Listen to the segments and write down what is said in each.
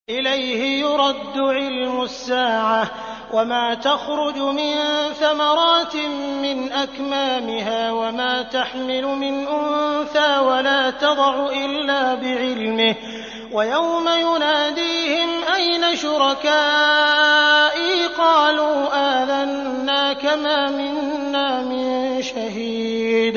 إليه يرد علم الساعة وما تخرج من ثمرات من أكمامها وما تحمل من أنثى ولا تضع إلا بعلمه ويوم يناديهم أين شركائي قالوا آذناك ما منا من شهيد۔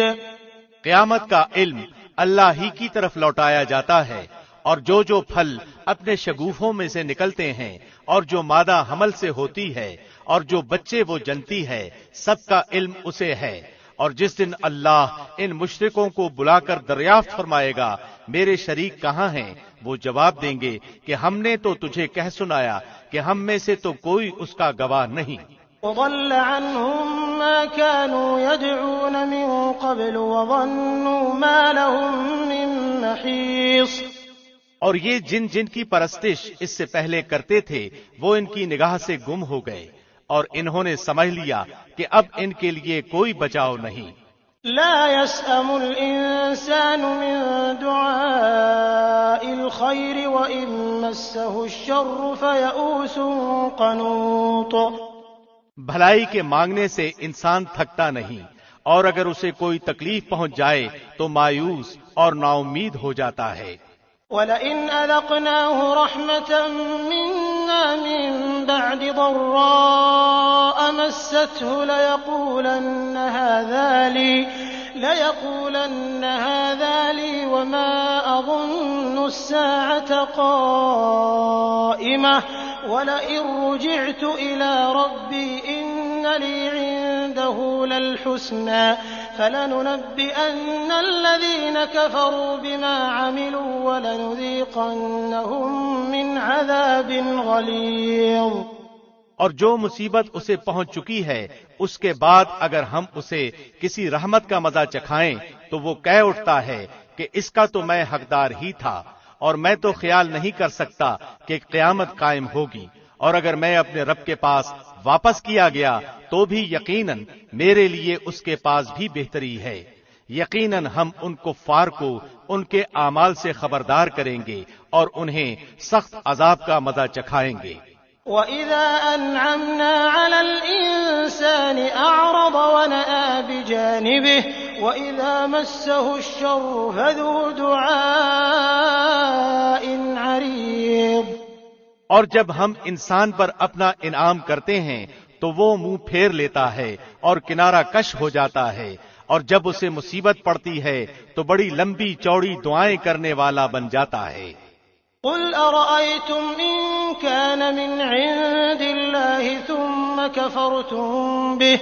قیامت کا علم اللہ ہی کی طرف لوٹایا جاتا ہے، اور جو پھل اپنے شگوفوں میں سے نکلتے ہیں اور جو مادہ حمل سے ہوتی ہے اور جو بچے وہ جنتی ہے، سب کا علم اسے ہے۔ اور جس دن اللہ ان مشرکوں کو بلا کر دریافت فرمائے گا میرے شریک کہاں ہیں، وہ جواب دیں گے کہ ہم نے تو تجھے کہہ سنایا کہ ہم میں سے تو کوئی اس کا گواہ نہیں۔ وضل عنهم ما كانوا يدعون من قبل وظنوا ما لهم من محيص۔ اور یہ جن کی پرستش اس سے پہلے کرتے تھے وہ ان کی نگاہ سے گم ہو گئے، اور انہوں نے سمجھ لیا کہ اب ان کے لیے کوئی بچاؤ نہیں۔ لا يسأم الإنسان من دعاء الخير وإن مسه الشر فيئوس قنوط۔ بھلائی کے مانگنے سے انسان تھکتا نہیں، اور اگر اسے کوئی تکلیف پہنچ جائے تو مایوس اور نا امید ہو جاتا ہے۔ وَلَئِنْ أَذَقْنَاهُ رَحْمَةً مِنَّا مِن بَعْدِ ضَرَّاءَ مَسَّتْهُ لَيَقُولَنَّ هَذَا لِي وَمَا أَظُنُّ السَّاعَةَ قَائِمَةً وَلَئِن رُّجِعْتُ إِلَىٰ رَبِّي إِنَّ لِي عِندَهُ لَلْحُسْنَىٰ فَلَنُنَبِّئَنَّ الَّذِينَ كَفَرُوا بِمَا عَمِلُوا وَلَنُذِيقَنَّهُم مِّنْ عَذَابٍ غَلِيظٍ۔ اور جو مصیبت اسے پہنچ چکی ہے اس کے بعد اگر ہم اسے کسی رحمت کا مزہ چکھائیں تو وہ کہہ اٹھتا ہے کہ اس کا تو میں حقدار ہی تھا، اور میں تو خیال نہیں کر سکتا کہ قیامت قائم ہوگی، اور اگر میں اپنے رب کے پاس واپس کیا گیا تو بھی یقیناً میرے لیے اس کے پاس بھی بہتری ہے۔ یقیناً ہم ان کفار کو ان کے اعمال سے خبردار کریں گے اور انہیں سخت عذاب کا مزہ چکھائیں گے۔ وَإِذَا أَنْعَمْنَا عَلَى الْإِنسَانِ أَعْرَضَ وَنَأَىٰ بِجَانِبِهِ وَإِذَا مَسَّهُ الشَّرُّ فَذُو دُعَاءٍ عَرِيضٍ۔ اور جب ہم انسان پر اپنا انعام کرتے ہیں تو وہ منہ پھیر لیتا ہے اور کنارہ کش ہو جاتا ہے، اور جب اسے مصیبت پڑتی ہے تو بڑی لمبی چوڑی دعائیں کرنے والا بن جاتا ہے۔ قُلْ أَرَأَيْتُمْ إِن كَانَ مِنْ عِندِ اللَّهِ ثُمَّ كَفَرْتُم بِهِ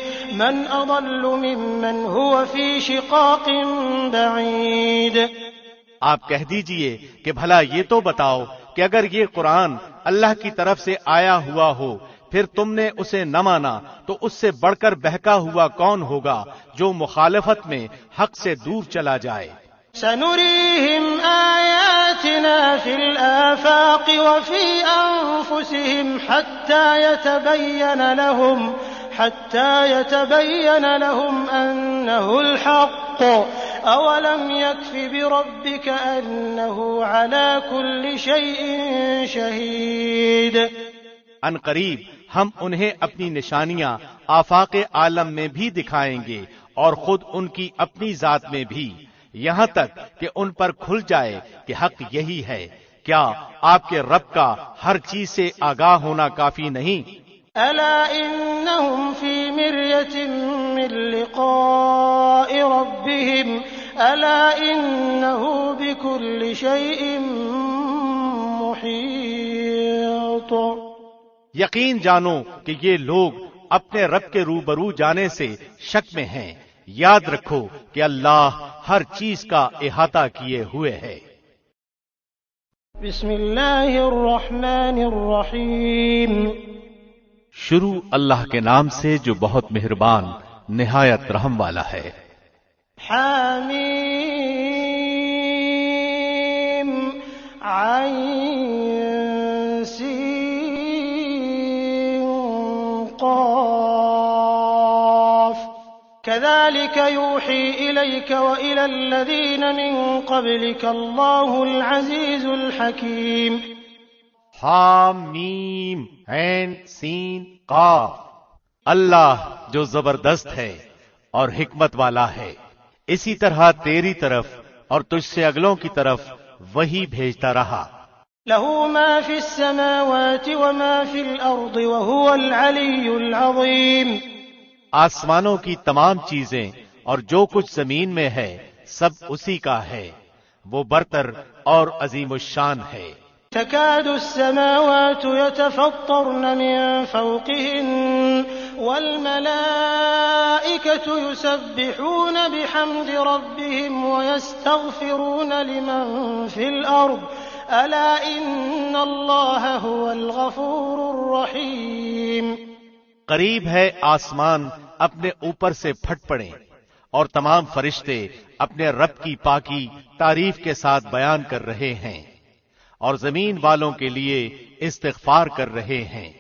مَنْ أَضَلُّ مِمَّنْ هُوَ فِي شِقَاقٍ بَعِيدٍ۔ آپ کہہ دیجئے کہ بھلا یہ تو بتاؤ کہ اگر یہ قرآن اللہ کی طرف سے آیا ہوا ہو پھر تم نے اسے نہ مانا تو اس سے بڑھ کر بہکا ہوا کون ہوگا جو مخالفت میں حق سے دور چلا جائے۔ سَنُرِيهِمْ آيَاتِنَا فِي الْآفَاقِ وَفِي أَنفُسِهِمْ حَتَّى يَتَبَيَّنَ لَهُمْ أَنَّهُ الْحَقُّ أَوَلَمْ يَكْفِ بِرَبِّكَ أَنَّهُ عَلَى كُلِّ شَيْءٍ شَهِيدٌ۔ ان قریب ہم انہیں اپنی نشانیاں آفاق عالم میں بھی دکھائیں گے اور خود ان کی اپنی ذات میں بھی، یہاں تک کہ ان پر کھل جائے کہ حق یہی ہے۔ کیا آپ کے رب کا ہر چیز سے آگاہ ہونا کافی نہیں؟ أَلَا إِنَّهُمْ فِي مِرْيَةٍ مِّن لِّقَاءِ رَبِّهِمْ أَلَا إِنَّهُ بِكُلِّ شَيْءٍ مُحِيطٌ۔ یقین جانو کہ یہ لوگ اپنے رب کے روبرو جانے سے شک میں ہیں۔ یاد رکھو کہ اللہ ہر چیز کا احاطہ کیے ہوئے ہے۔ بسم اللہ الرحمن الرحیم۔ شروع اللہ کے نام سے جو بہت مہربان نہایت رحم والا ہے۔ حامیم عین سین قاف كذلك يوحي إليك وإلى الذين من قبلك الله العزيز الحكيم۔ حام میم عین سین قاف، اللہ جو زبردست ہے اور حکمت والا ہے، اسی طرح تیری طرف اور تجھ سے اگلوں کی طرف وہی بھیجتا رہا۔ له ما في السماوات وما في الأرض وهو العلي العظيم۔ آسمانوں کی تمام چیزیں اور جو کچھ زمین میں ہے سب اسی کا ہے، وہ برتر اور عظیم الشان ہے۔ تكاد السماوات يتفطرن من فوقهن والملائكة يسبحون بحمد ربهم ويستغفرون لمن في الأرض ألا إن الله هو الغفور الرحيم۔ قریب ہے آسمان اپنے اوپر سے پھٹ پڑیں اور تمام فرشتے اپنے رب کی پاکی تعریف کے ساتھ بیان کر رہے ہیں اور زمین والوں کے لیے استغفار کر رہے ہیں۔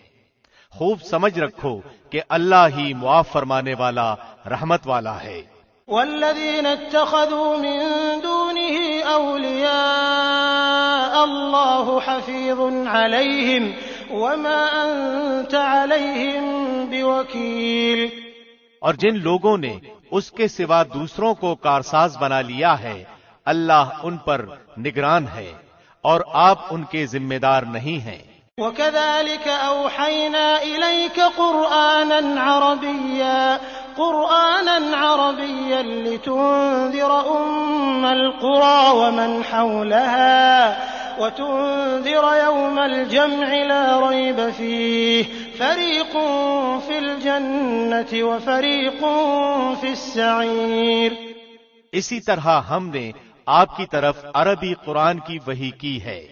خوب سمجھ رکھو کہ اللہ ہی معاف فرمانے والا رحمت والا ہے۔ والذين اتخذوا من دونه أولياء الله حفيظ عليهم وما أنت عليهم بوكيل۔ اور جن لوگوں نے اس کے سوا دوسروں کو کارساز بنا لیا ہے اللہ ان پر نگران ہے اور آپ ان کے ذمہ دار نہیں ہیں۔ وكذلك أوحينا إليك قرآنا عربيا لتنذر أم القرى ومن حولها وتنذر يوم الجمع لا ريب فيه فريق في الجنة وفريق في السعير۔ اسی طرح ہم نے آپ کی طرف عربی قرآن کی وحی کی ہے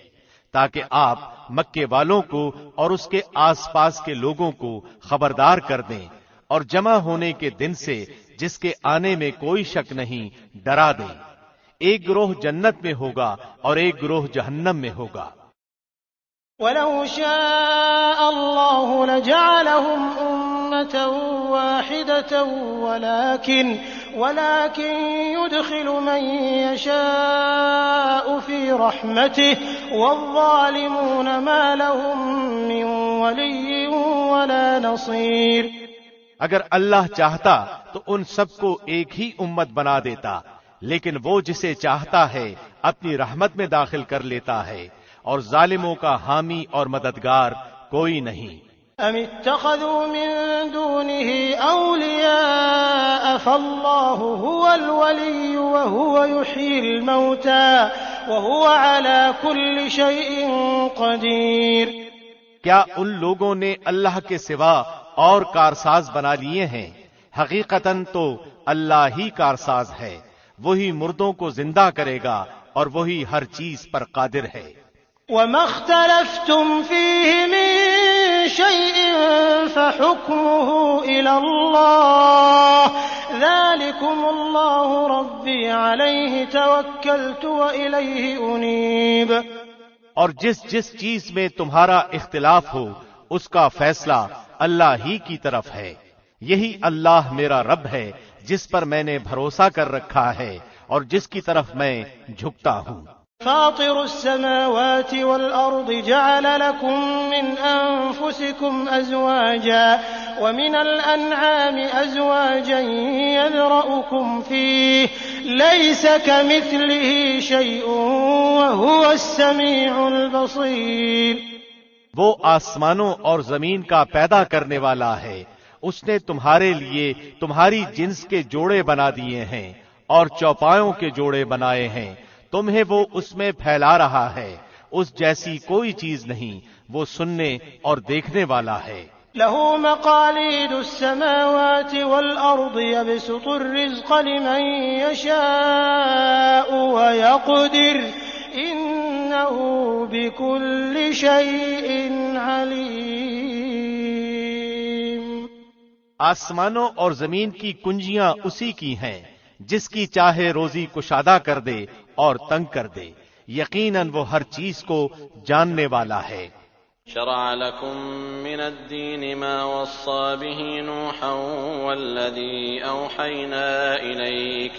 تاکہ آپ مکے والوں کو اور اس کے آس پاس کے لوگوں کو خبردار کر دیں اور جمع ہونے کے دن سے جس کے آنے میں کوئی شک نہیں ڈرا دیں۔ ایک گروہ جنت میں ہوگا اور ایک گروہ جہنم میں ہوگا۔ وَلَوْ شَاءَ اللَّهُ لَجَعَلَهُمْ أُمَّةً وَاحِدَةً وَلَكِنْ يُدْخِلُ مَن يَشَاءُ فِي رَحْمَتِهِ وَالظَّالِمُونَ مَا لَهُم مِّن وَلِيٍّ وَلَا نَصِيرٍ۔ اگر اللہ چاہتا تو ان سب کو ایک ہی امت بنا دیتا، لیکن وہ جسے چاہتا ہے اپنی رحمت میں داخل کر لیتا ہے، اور ظالموں کا حامی اور مددگار کوئی نہیں۔ ام اتخذوا من دونه اولیاء فاللہ هو الولی وهو يحيي الموتى وهو على كل شيء قدیر۔ کیا ان لوگوں نے اللہ کے سوا اور کارساز بنا لیے ہیں؟ حقیقتاً تو اللہ ہی کارساز ہے، وہی مردوں کو زندہ کرے گا اور وہی ہر چیز پر قادر ہے۔ وَمَا اخْتَلَفْتُمْ فِيهِ مِن شَيْءٍ فَحُكْمُهُ إِلَى اللَّهِ ذَلِكُمُ اللَّهُ رَبِّي عَلَيْهِ تَوَكَّلْتُ وَإِلَيْهِ أُنِيبُ۔ اور جس چیز میں تمہارا اختلاف ہو اس کا فیصلہ اللہ ہی کی طرف ہے، یہی اللہ میرا رب ہے جس پر میں نے بھروسہ کر رکھا ہے اور جس کی طرف میں جھکتا ہوں۔ فاطر السماوات والأرض جعل لكم من أنفسكم أزواجا ومن الأنعام أزواجا يذرأكم فيه ليس كمثله شيء وهو السميع البصير۔ وہ آسمانوں اور زمین کا پیدا کرنے والا ہے، اس نے تمہارے لیے تمہاری جنس کے جوڑے بنا دیے ہیں اور چوپایوں کے جوڑے بنائے ہیں، تمہیں وہ اس میں پھیلا رہا ہے، اس جیسی کوئی چیز نہیں، وہ سننے اور دیکھنے والا ہے۔ له مقاليد السماوات والأرض يبسط الرزق لمن يشاء ويقدر إنه بكل شيء عليم۔ آسمانوں اور زمین کی کنجیاں اسی کی ہیں، جس کی چاہے روزی کشادہ کر دے اور تنگ کر دے، یقیناً وہ ہر چیز کو جاننے والا ہے۔ شرع لكم من الدين ما وصى به نوحا والذي أوحينا إليك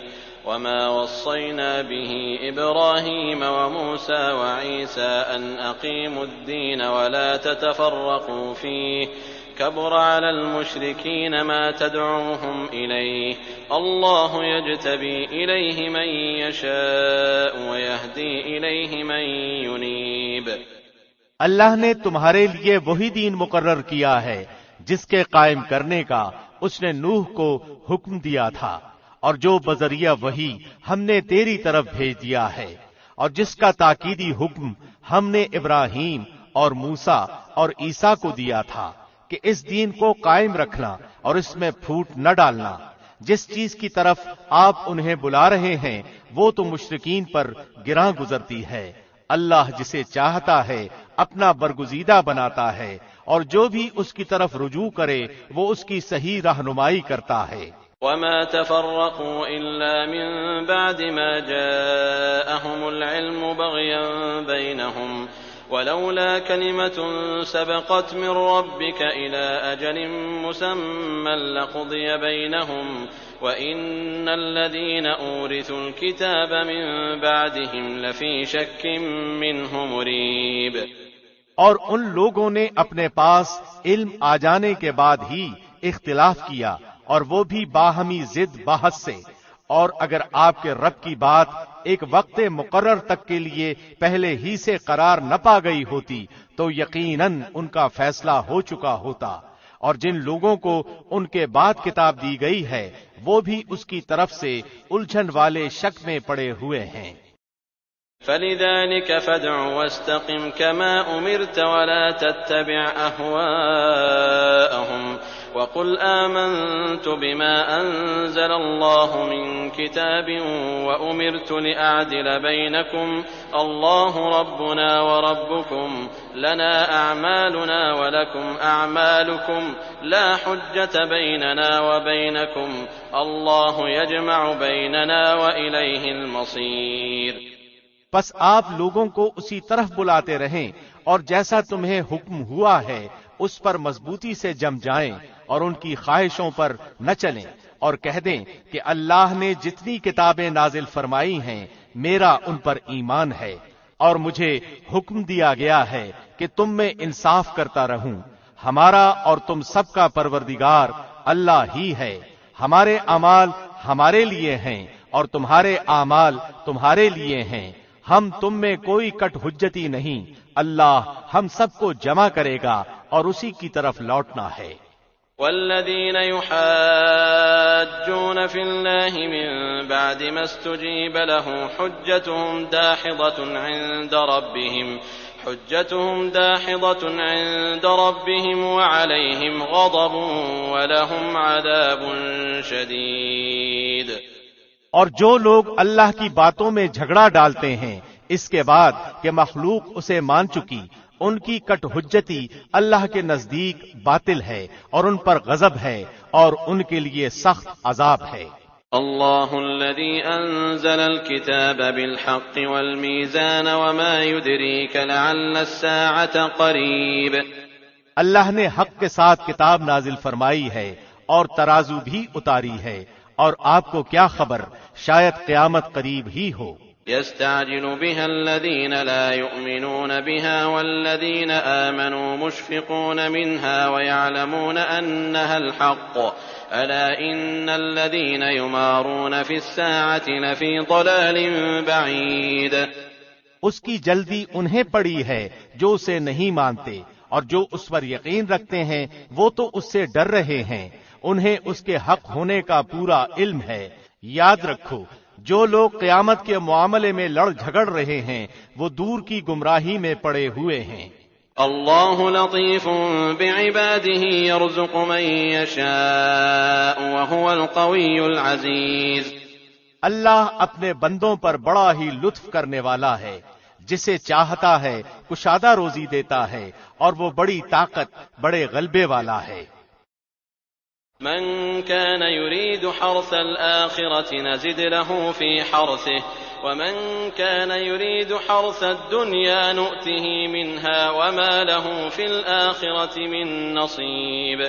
وما وصينا به إبراهيم وموسى وعيسى أن أقيموا الدين ولا تتفرقوا فيه كبر على المشركين ما تدعوهم إليه الله يجتبي إليه من يشاء ويهدي إليه من ينيب۔ اللہ نے تمہارے لیے وہی دین مقرر کیا ہے جس کے قائم کرنے کا اس نے نوح کو حکم دیا تھا، اور جو بذریعہ وحی ہم نے تیری طرف بھیج دیا ہے، اور جس کا تاکیدی حکم ہم نے ابراہیم اور موسیٰ اور عیسیٰ کو دیا تھا کہ اس دین کو قائم رکھنا اور اس میں پھوٹ نہ ڈالنا۔ جس چیز کی طرف آپ انہیں بلا رہے ہیں وہ تو مشرکین پر گراں گزرتی ہے۔ اللہ جسے چاہتا ہے اپنا برگزیدہ بناتا ہے، اور جو بھی اس کی طرف رجوع کرے وہ اس کی صحیح رہنمائی کرتا ہے۔ وما تفرقوا إلا من بعد ما جاءهم العلم بغيا بينهم ولولا كلمة سبقت من ربك إلى أجل مسمى لقضي بينهم وإن الذين أورثوا الكتاب من بعدهم لفي شك منه مريب۔ اور ان لوگوں نے اپنے پاس علم آ جانے کے بعد ہی اختلاف کیا، اور وہ بھی باہمی ضد بحث سے، اور اگر آپ کے رب کی بات ایک وقت مقرر تک کے لیے پہلے ہی سے قرار نہ پا گئی ہوتی تو یقیناً ان کا فیصلہ ہو چکا ہوتا، اور جن لوگوں کو ان کے بعد کتاب دی گئی ہے وہ بھی اس کی طرف سے الجھن والے شک میں پڑے ہوئے ہیں۔ فلذلك فادع واستقم كما أمرت ولا تتبع أهواءهم وقل آمنت بما أنزل الله من كتاب وأمرت لأعدل بينكم الله ربنا وربكم لنا أعمالنا ولكم أعمالكم لا حجة بيننا وبينكم الله يجمع بيننا وإليه المصير۔ بس آپ لوگوں کو اسی طرف بلاتے رہیں اور جیسا تمہیں حکم ہوا ہے اس پر مضبوطی سے جم جائیں اور ان کی خواہشوں پر نہ چلیں، اور کہہ دیں کہ اللہ نے جتنی کتابیں نازل فرمائی ہیں میرا ان پر ایمان ہے، اور مجھے حکم دیا گیا ہے کہ تم میں انصاف کرتا رہوں۔ ہمارا اور تم سب کا پروردگار اللہ ہی ہے، ہمارے اعمال ہمارے لیے ہیں اور تمہارے اعمال تمہارے لیے ہیں، ہم تم میں کوئی کٹ حجتی نہیں، اللہ ہم سب کو جمع کرے گا اور اسی کی طرف لوٹنا ہے۔ والذين يحاجون في الله من بعد ما استجيب له حجتهم داحضة عند ربهم وعليهم غضب ولهم عذاب شديد۔ اور جو لوگ اللہ کی باتوں میں جھگڑا ڈالتے ہیں اس کے بعد کہ مخلوق اسے مان چکی، ان کی کٹ حجتی اللہ کے نزدیک باطل ہے اور ان پر غضب ہے اور ان کے لیے سخت عذاب ہے۔ اللہ الذي انزل الكتاب بالحق والميزان وما يدريك لعل الساعة قريب۔ اللہ نے حق کے ساتھ کتاب نازل فرمائی ہے اور ترازو بھی اتاری ہے، اور آپ کو کیا خبر شاید قیامت قریب ہی ہو۔ يستعجل بها الذين لا يؤمنون بها والذين آمنوا مشفقون منها ويعلمون أنها الحق ألا إن الذين يمارون في الساعة لفي ضلال بعيد۔ اس کی جلدی انہیں پڑی ہے جو اسے نہیں مانتے، اور جو اس پر یقین رکھتے ہیں وہ تو اس سے ڈر رہے ہیں، انہیں اس کے حق ہونے کا پورا علم ہے۔ یاد رکھو جو لوگ قیامت کے معاملے میں لڑ جھگڑ رہے ہیں وہ دور کی گمراہی میں پڑے ہوئے ہیں۔ اللہ لطیف بعباده يرزق من يشاء وهو القوی العزیز۔ اللہ اپنے بندوں پر بڑا ہی لطف کرنے والا ہے، جسے چاہتا ہے کشادہ روزی دیتا ہے، اور وہ بڑی طاقت بڑے غلبے والا ہے۔ من كان يريد حرث الآخرة نزد له في حرثه ومن كان يريد حرث الدنيا نؤته منها وما له في الآخرة من نصيب۔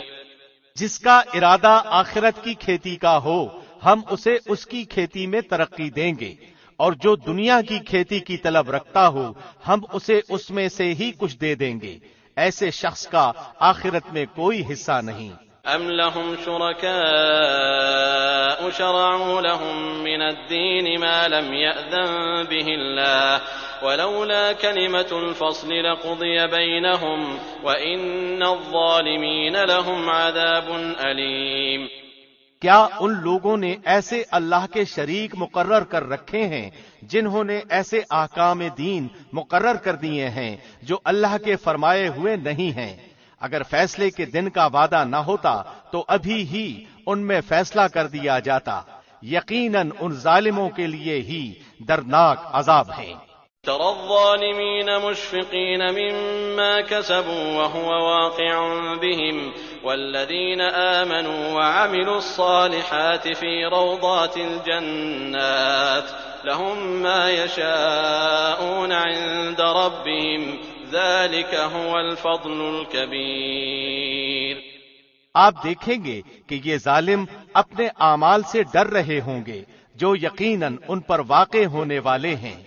جس کا ارادہ آخرت کی کھیتی کا ہو ہم اسے اس کی کھیتی میں ترقی دیں گے، اور جو دنیا کی کھیتی کی طلب رکھتا ہو ہم اسے اس میں سے ہی کچھ دے دیں گے۔ ایسے شخص کا آخرت میں کوئی حصہ نہیں۔ أَمْ لَهُمْ شُرَكَاءُ شَرَعُوا لَهُم مِّنَ الدِّينِ مَا لَمْ يَأْذَن بِهِ اللَّهُ وَلَوْلَا كَلِمَةُ الْفَصْلِ لَقُضِيَ بَيْنَهُمْ وَإِنَّ الظَّالِمِينَ لَهُمْ عَذَابٌ أَلِيمٌ۔ کیا ان لوگوں نے ایسے اللہ کے شریک مقرر کر رکھے ہیں جنہوں نے ایسے احکام دین مقرر کر دیے ہیں جو اللہ کے فرمائے ہوئے نہیں ہیں؟ اگر فیصلے کے دن کا وعدہ نہ ہوتا تو ابھی ہی ان میں فیصلہ کر دیا جاتا۔ یقیناً ان ظالموں کے لیے ہی دردناک عذاب ہیں۔ ترى الظالمين مشفقين مما كسبوا وهو واقع بهم والذين آمنوا وعملوا الصالحات في روضات الجنات لهم ما يشاءون عند ربهم ذلك هو الفضل الكبير۔ آپ دیکھیں گے کہ یہ ظالم اپنے اعمال سے ڈر رہے ہوں گے جو یقیناً ان پر واقع ہونے والے ہیں،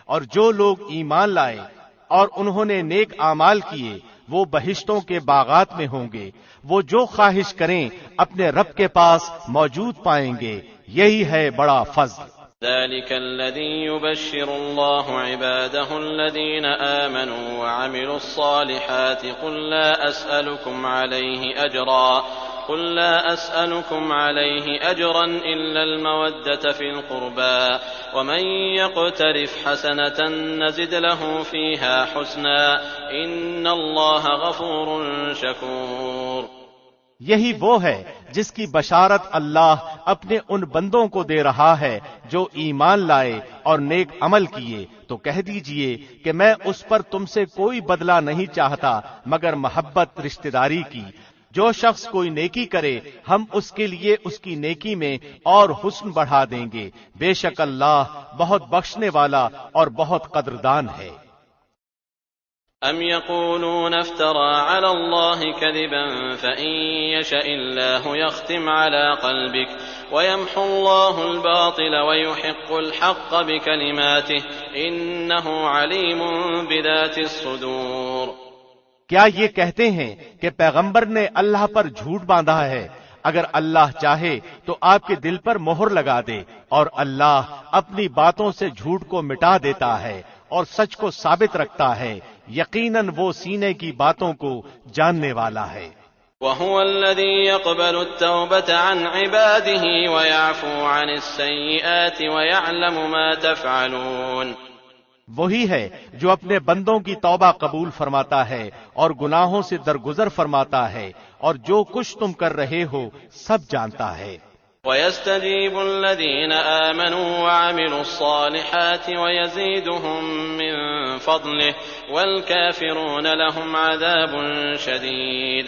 اور جو لوگ ایمان لائے اور انہوں نے نیک اعمال کیے وہ بہشتوں کے باغات میں ہوں گے، وہ جو خواہش کریں اپنے رب کے پاس موجود پائیں گے، یہی ہے بڑا فضل۔ ذلك الذي يبشر الله عباده الذين آمنوا وعملوا الصالحات قل لا أسألكم عليه أجرا إلا المودة في القربى ومن يقترف حسنة نزد له فيها حسنا إن الله غفور شكور۔ یہی وہ ہے جس کی بشارت اللہ اپنے ان بندوں کو دے رہا ہے جو ایمان لائے اور نیک عمل کیے، تو کہہ دیجئے کہ میں اس پر تم سے کوئی بدلہ نہیں چاہتا مگر محبت رشتہ داری کی۔ جو شخص کوئی نیکی کرے ہم اس کے لیے اس کی نیکی میں اور حسن بڑھا دیں گے، بے شک اللہ بہت بخشنے والا اور بہت قدردان ہے۔ أَمْ يَقُولُونَ افْتَرَىٰ عَلَى اللَّهِ كَذِبًا فَإِن يَشَإِ اللَّهُ يَخْتِمْ عَلَىٰ قَلْبِكَ وَيَمْحُ اللَّهُ الْبَاطِلَ وَيُحِقُّ الْحَقَّ بِكَلِمَاتِهِ إِنَّهُ عَلِيمٌ بِذَاتِ الصُّدُورِ۔ کیا یہ کہتے ہیں کہ پیغمبر نے اللہ پر جھوٹ باندھا ہے؟ اگر اللہ چاہے تو آپ کے دل پر مہر لگا دے، اور اللہ اپنی باتوں سے جھوٹ کو مٹا دیتا ہے اور سچ کو ثابت رکھتا ہے۔ یقیناً وہ سینے کی باتوں کو جاننے والا ہے۔ وَهُوَ الَّذِي يَقْبَلُ التَّوْبَةَ عَنْ عِبَادِهِ وَيَعْفُو عَنِ السَّيِّئَاتِ وَيَعْلَمُ مَا تَفْعَلُونَ۔ وہی ہے جو اپنے بندوں کی توبہ قبول فرماتا ہے اور گناہوں سے درگزر فرماتا ہے، اور جو کچھ تم کر رہے ہو سب جانتا ہے۔ وَيَسْتَجِيبُ الَّذِينَ آمَنُوا وَعَمِلُوا الصَّالِحَاتِ وَيَزِيدُهُم مِّن فَضْلِهِ وَالْكَافِرُونَ لَهُمْ عَذَابٌ شَدِيدٌ۔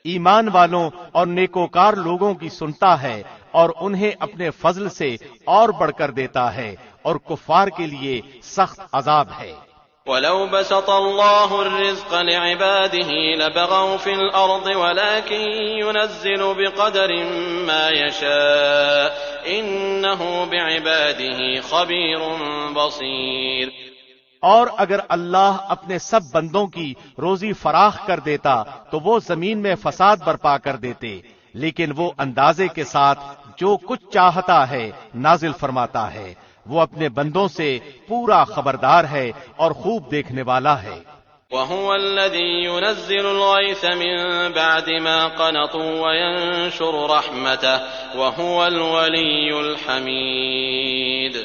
ایمان والوں اور نیکوکار لوگوں کی سنتا ہے اور انہیں اپنے فضل سے اور بڑھ کر دیتا ہے، اور کفار کے لیے سخت عذاب ہے۔ وَلَوْ بَسَطَ اللَّهُ الرِّزْقَ لِعِبَادِهِ لَبَغَوْا فِي الْأَرْضِ وَلَكِن يُنَزِّلُ بِقَدَرٍ مَّا يَشَاءُ إِنَّهُ بِعِبَادِهِ خَبِيرٌ بَصِيرٌ۔ اور اگر اللہ اپنے سب بندوں کی روزی فراخ کر دیتا تو وہ زمین میں فساد برپا کر دیتے، لیکن وہ اندازے کے ساتھ جو کچھ چاہتا ہے نازل فرماتا ہے۔ وہ اپنے بندوں سے پورا خبردار ہے اور خوب دیکھنے والا ہے۔ وَهُوَ الَّذِي يُنَزِّلُ الْغَيْثَ مِن بَعْدِ مَا قَنَطُوا وَيَنشُرُ رَحْمَتَهُ وَهُوَ الْوَلِيُّ الْحَمِيدُ۔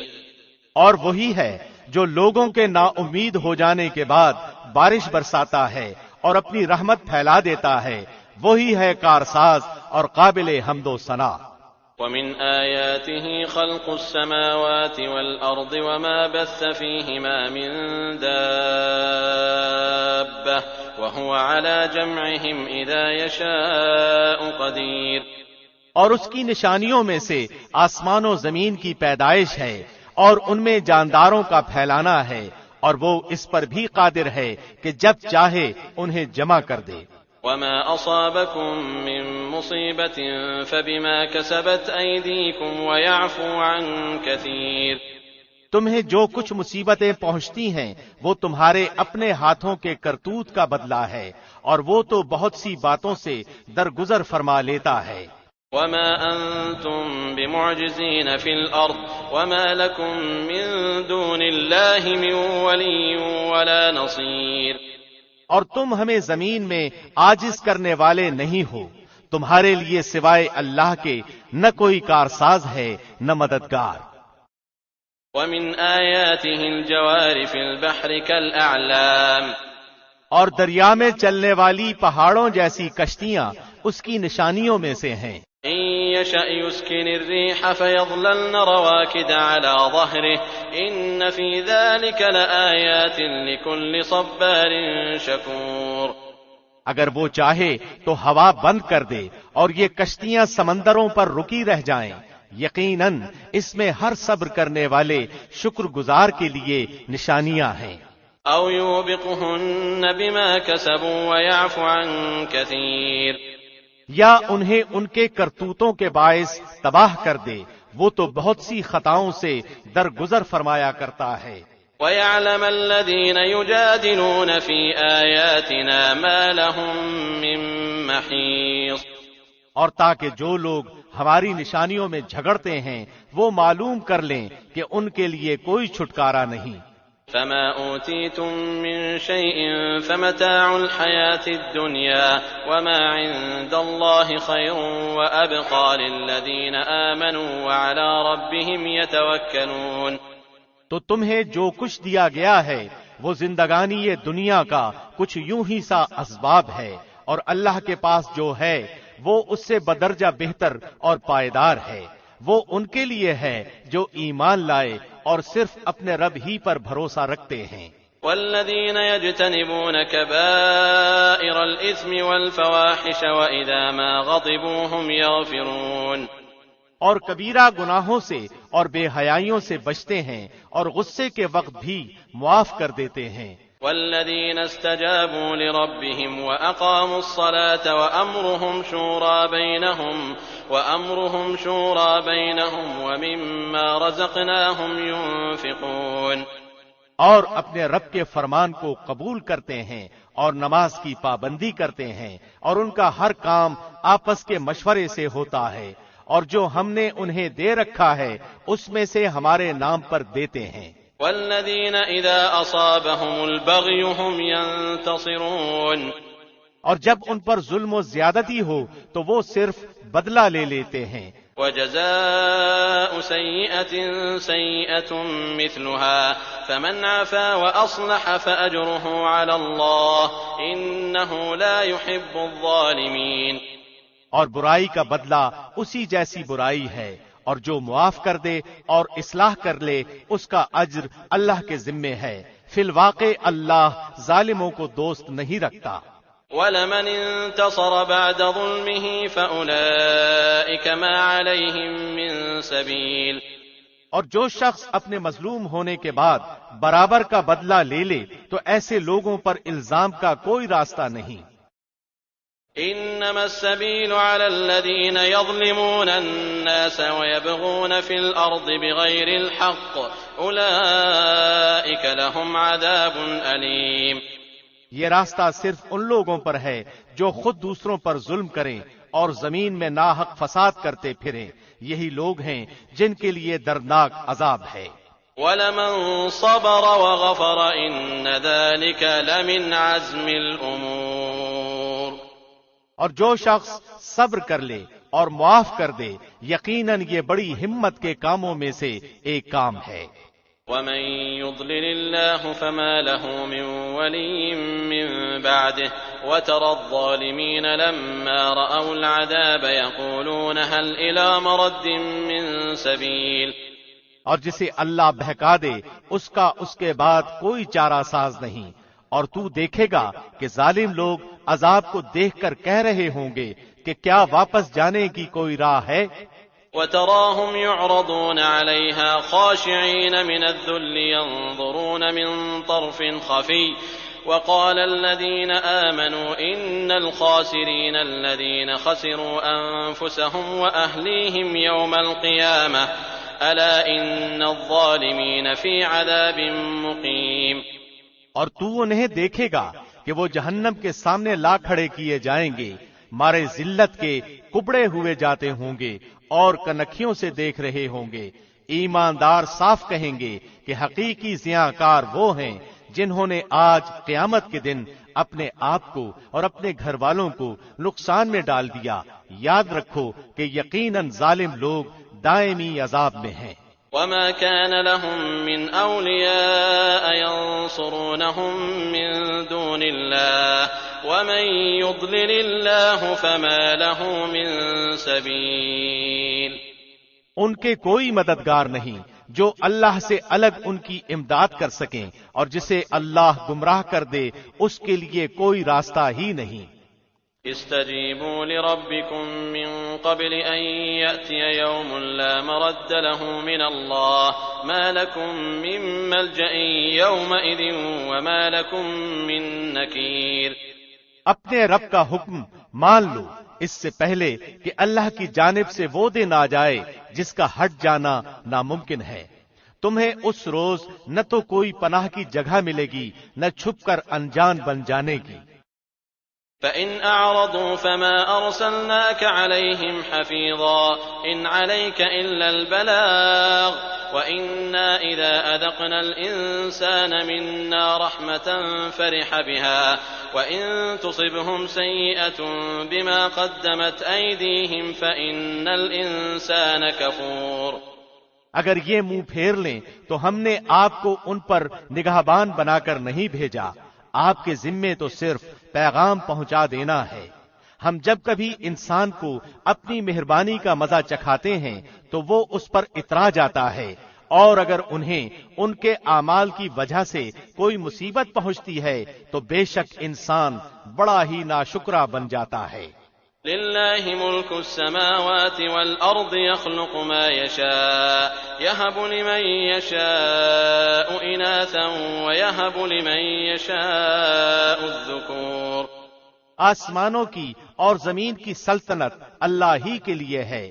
اور وہی ہے جو لوگوں کے نا امید ہو جانے کے بعد بارش برساتا ہے اور اپنی رحمت پھیلا دیتا ہے، وہی ہے کارساز اور قابل حمد و ثنا۔ وَمِنْ آيَاتِهِ خَلْقُ السَّمَاوَاتِ وَالْأَرْضِ وَمَا بَثَّ فِيهِمَا مِن دَابَّةٍ وَهُوَ عَلَى جَمْعِهِمْ إِذَا يَشَاءُ قَدِيرٌ۔ اور اس کی نشانیوں میں سے آسمان و زمین کی پیدائش ہے اور ان میں جانداروں کا پھیلانا ہے، اور وہ اس پر بھی قادر ہے کہ جب چاہے انہیں جمع کر دے۔ وما أصابكم من مصيبة فبما كسبت أيديكم ويعفو عن كثير. تمہیں جو کچھ مصیبتیں پہنچتی ہیں وہ تمہارے اپنے ہاتھوں کے کرتوت کا بدلہ ہے، اور وہ تو بہت سی باتوں سے درگزر فرما لیتا ہے. وما أنتم بمعجزين في الأرض وما لكم من دون الله من ولي ولا نصير. اور تم ہمیں زمین میں عاجز کرنے والے نہیں ہو، تمہارے لیے سوائے اللہ کے نہ کوئی کارساز ہے نہ مددگار. ومن آياته الجوار في البحر كالأعلام. اور دریا میں چلنے والی پہاڑوں جیسی کشتیاں اس کی نشانیوں میں سے ہیں. إن يشأ يسكن الريح فيظللن رواكد على ظهره إن في ذلك لآيات لكل صبار شكور. اگر وہ چاہے تو ہوا بند کر دے اور یہ کشتیاں سمندروں پر رکی رہ جائیں، یقیناً اس میں ہر صبر کرنے والے شکر گزار کے لیے نشانیاں ہیں. أو يوبقهن بما كسبوا ويعفو عن كثير. یا انہیں ان کے کرتوتوں کے باعث تباہ کر دے، وہ تو بہت سی خطاؤں سے درگزر فرمایا کرتا ہے. وَيَعْلَمَ الَّذِينَ يُجَادِلُونَ فِي آيَاتِنَا مَا لَهُم مِّن مَّحِيصٍ. اور تاکہ جو لوگ ہماری نشانیوں میں جھگڑتے ہیں وہ معلوم کر لیں کہ ان کے لیے کوئی چھٹکارا نہیں. فما أوتيتم من شيء فمتاع الحياة الدنيا وما عند الله خير وأبقى للذين آمنوا وعلى ربهم يتوكلون. تو تمہیں جو کچھ دیا گیا ہے وہ زندگانی یہ دنیا کا کچھ یوں ہی سا اسباب ہے، اور اللہ کے پاس جو ہے وہ اس سے بدرجہ بہتر اور پائیدار ہے. وہ ان کے لیے ہے جو ایمان لائے اور صرف اپنے رب ہی پر بھروسہ رکھتے ہیں. والذین یجتنبون کبائر الاثم والفواحش واذا ما غضبوا هم یغفرون. اور کبیرہ گناہوں سے اور بے حیائیوں سے بچتے ہیں اور غصے کے وقت بھی معاف کر دیتے ہیں. والذین استجابوا لربهم واقاموا الصلاة وامرهم شورى بینہم ومما رزقناهم ينفقون. اور اپنے رب کے فرمان کو قبول کرتے ہیں اور نماز کی پابندی کرتے ہیں، اور ان کا ہر کام آپس کے مشورے سے ہوتا ہے، اور جو ہم نے انہیں دے رکھا ہے اس میں سے ہمارے نام پر دیتے ہیں. والذین اذا اصابهم البغی هم ينتصرون. اور جب ان پر ظلم و زیادتی ہو تو وہ صرف بدلہ لے لیتے ہیں. وجزاء سیئة سیئة مثلها فمن عفا واصلح فاجره على الله انه لا يحب الظالمین. اور برائی کا بدلہ اسی جیسی برائی ہے، اور جو معاف کر دے اور اصلاح کر لے اس کا اجر اللہ کے ذمے ہے. فی الواقع اللہ ظالموں کو دوست نہیں رکھتا. وَلَمَنِ انتصر بعد ظلمه فأولئك ما عليهم من سبيل. اور جو شخص اپنے مظلوم ہونے کے بعد برابر کا بدلہ لے لے تو ایسے لوگوں پر الزام کا کوئی راستہ نہیں. انما السبيل على الذين يظلمون الناس ويبغون في الارض بغير الحق اولئك لهم عذاب اليم. یہ راستہ صرف ان لوگوں پر ہے جو خود دوسروں پر ظلم کریں اور زمین میں ناحق فساد کرتے پھریں، یہی لوگ ہیں جن کے لیے دردناک عذاب ہے. وَلَمَن صَبَرَ وَغَفَرَ إِنَّ ذَلِكَ لَمِنْ عَزْمِ الْأُمُورِ. اور جو شخص صبر کر لے اور معاف کر دے یقیناً یہ بڑی ہمت کے کاموں میں سے ایک کام ہے. وَمَن يُضْلِلِ اللَّهُ فَمَا لَهُ مِن وَلِيٍّ مِّن بَعْدِهِ وَتَرَى الظَّالِمِينَ لَمَّا رَأَوُا الْعَذَابَ يَقُولُونَ هَلْ إِلَىٰ مَرَدٍّ مِّن سَبِيلٍ. اور جسے اللہ بہکا دے اس کا اس کے بعد کوئی چارہ ساز نہیں. اور تو دیکھے گا کہ ظالم لوگ عذاب کو دیکھ کر کہہ رہے ہوں گے کہ کیا واپس جانے کی کوئی راہ ہے. وَتَرَاهُمْ يُعْرَضُونَ عَلَيْهَا خَاشِعِينَ مِنَ الذُّلِّ يَنظُرُونَ مِن طَرْفٍ خَفِيٍّ وقال الذين آمنوا إن الخاسرين الذين خسروا أنفسهم وأهليهم يوم القيامة ألا إن الظالمين في عذاب مقيم. اور تو انہیں دیکھے گا کہ وہ جہنم کے سامنے لا کھڑے کیے جائیں گے، مارے ذلت کے کبڑے ہوئے جاتے ہوں گے اور کنکھیوں سے دیکھ رہے ہوں گے. ایماندار صاف کہیں گے کہ حقیقی زیاں کار وہ ہیں جنہوں نے آج قیامت کے دن اپنے آپ کو اور اپنے گھر والوں کو نقصان میں ڈال دیا. یاد رکھو کہ یقیناً ظالم لوگ دائمی عذاب میں ہیں. وما كان لهم من أولياء ينصرونهم من دون الله ومن يضلل الله فما له من سبيل. ان کے کوئی مددگار نہیں جو اللہ سے الگ ان کی امداد کر سکیں، اور جسے اللہ گمراہ کر دے اس کے لیے کوئی راستہ ہی نہیں. استجیبوا لربکم من قبل ان یأتی یوم لا مرد له من اللہ ما لکم من ملجأ یومئذ وما لکم من نکیر. اپنے رب کا حکم مان لو اس سے پہلے کہ اللہ کی جانب سے وہ دن آ جائے جس کا ہٹ جانا ناممکن ہے. تمہیں اس روز نہ تو کوئی پناہ کی جگہ ملے گی نہ چھپ کر انجان بن جانے کی. فَإِنْ أَعْرَضُوا فَمَا أَرْسَلْنَاكَ عَلَيْهِمْ حَفِيظًا إِنْ عَلَيْكَ إِلَّا الْبَلَاغُ وَإِنَّا إِذَا أَذَقْنَا الْإِنسَانَ مِنَّا رَحْمَةً فَرِحَ بِهَا وَإِنْ تُصِبْهُمْ سَيِّئَةٌ بِمَا قَدَّمَتْ أَيْدِيهِمْ فَإِنَّ الْإِنسَانَ كَفُورٌ. اگر یہ منہ پھیر لیں تو ہم نے آپ کو ان پر نگہبان بنا کر نہیں بھیجا، آپ کے ذمے تو صرف پیغام پہنچا دینا ہے. ہم جب کبھی انسان کو اپنی مہربانی کا مزہ چکھاتے ہیں تو وہ اس پر اترا جاتا ہے، اور اگر انہیں ان کے اعمال کی وجہ سے کوئی مصیبت پہنچتی ہے تو بے شک انسان بڑا ہی ناشکرا بن جاتا ہے. للہ ملک السماوات والارض يخلق ما يشاء يهب لمن يشاء اناثا ويهب لمن يشاء الذكور. آسمانوں کی اور زمین کی سلطنت اللہ ہی کے لیے ہے.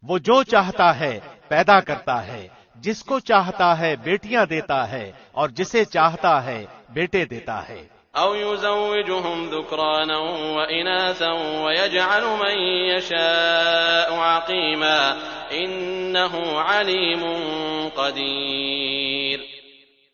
وہ جو چاہتا ہے پیدا کرتا ہے، جس کو چاہتا ہے بیٹیاں دیتا ہے اور جسے چاہتا ہے بیٹے دیتا ہے. أو يزوجهم ذكرانا وإناثا ويجعل من يشاء عقيما إنه عليم قدير.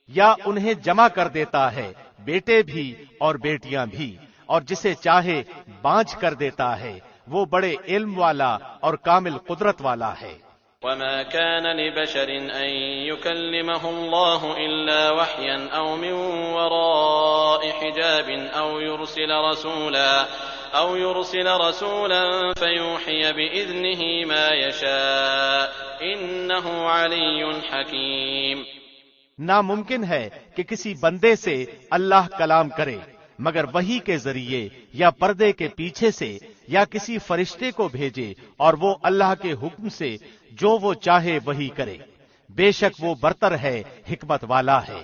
یا انہیں جمع کر دیتا ہے بیٹے بھی اور بیٹیاں بھی، اور جسے چاہے بانجھ کر دیتا ہے، وہ بڑے علم والا اور کامل قدرت والا ہے. وما كان لبشر أن يكلمه الله إلا وحيا أو من وراء حجاب أو يرسل رسولا فيوحي بإذنه ما يشاء إنه علي حكيم. ناممکن ہے کہ کسی بندے سے اللہ کلام کرے مگر وحی کے ذریعے یا پردے کے پیچھے سے یا کسی فرشتے کو بھیجے، اور وہ اللہ کے حکم سے جو وہ چاہے وہی کرے. بے شک وہ برتر ہے، حکمت والا ہے.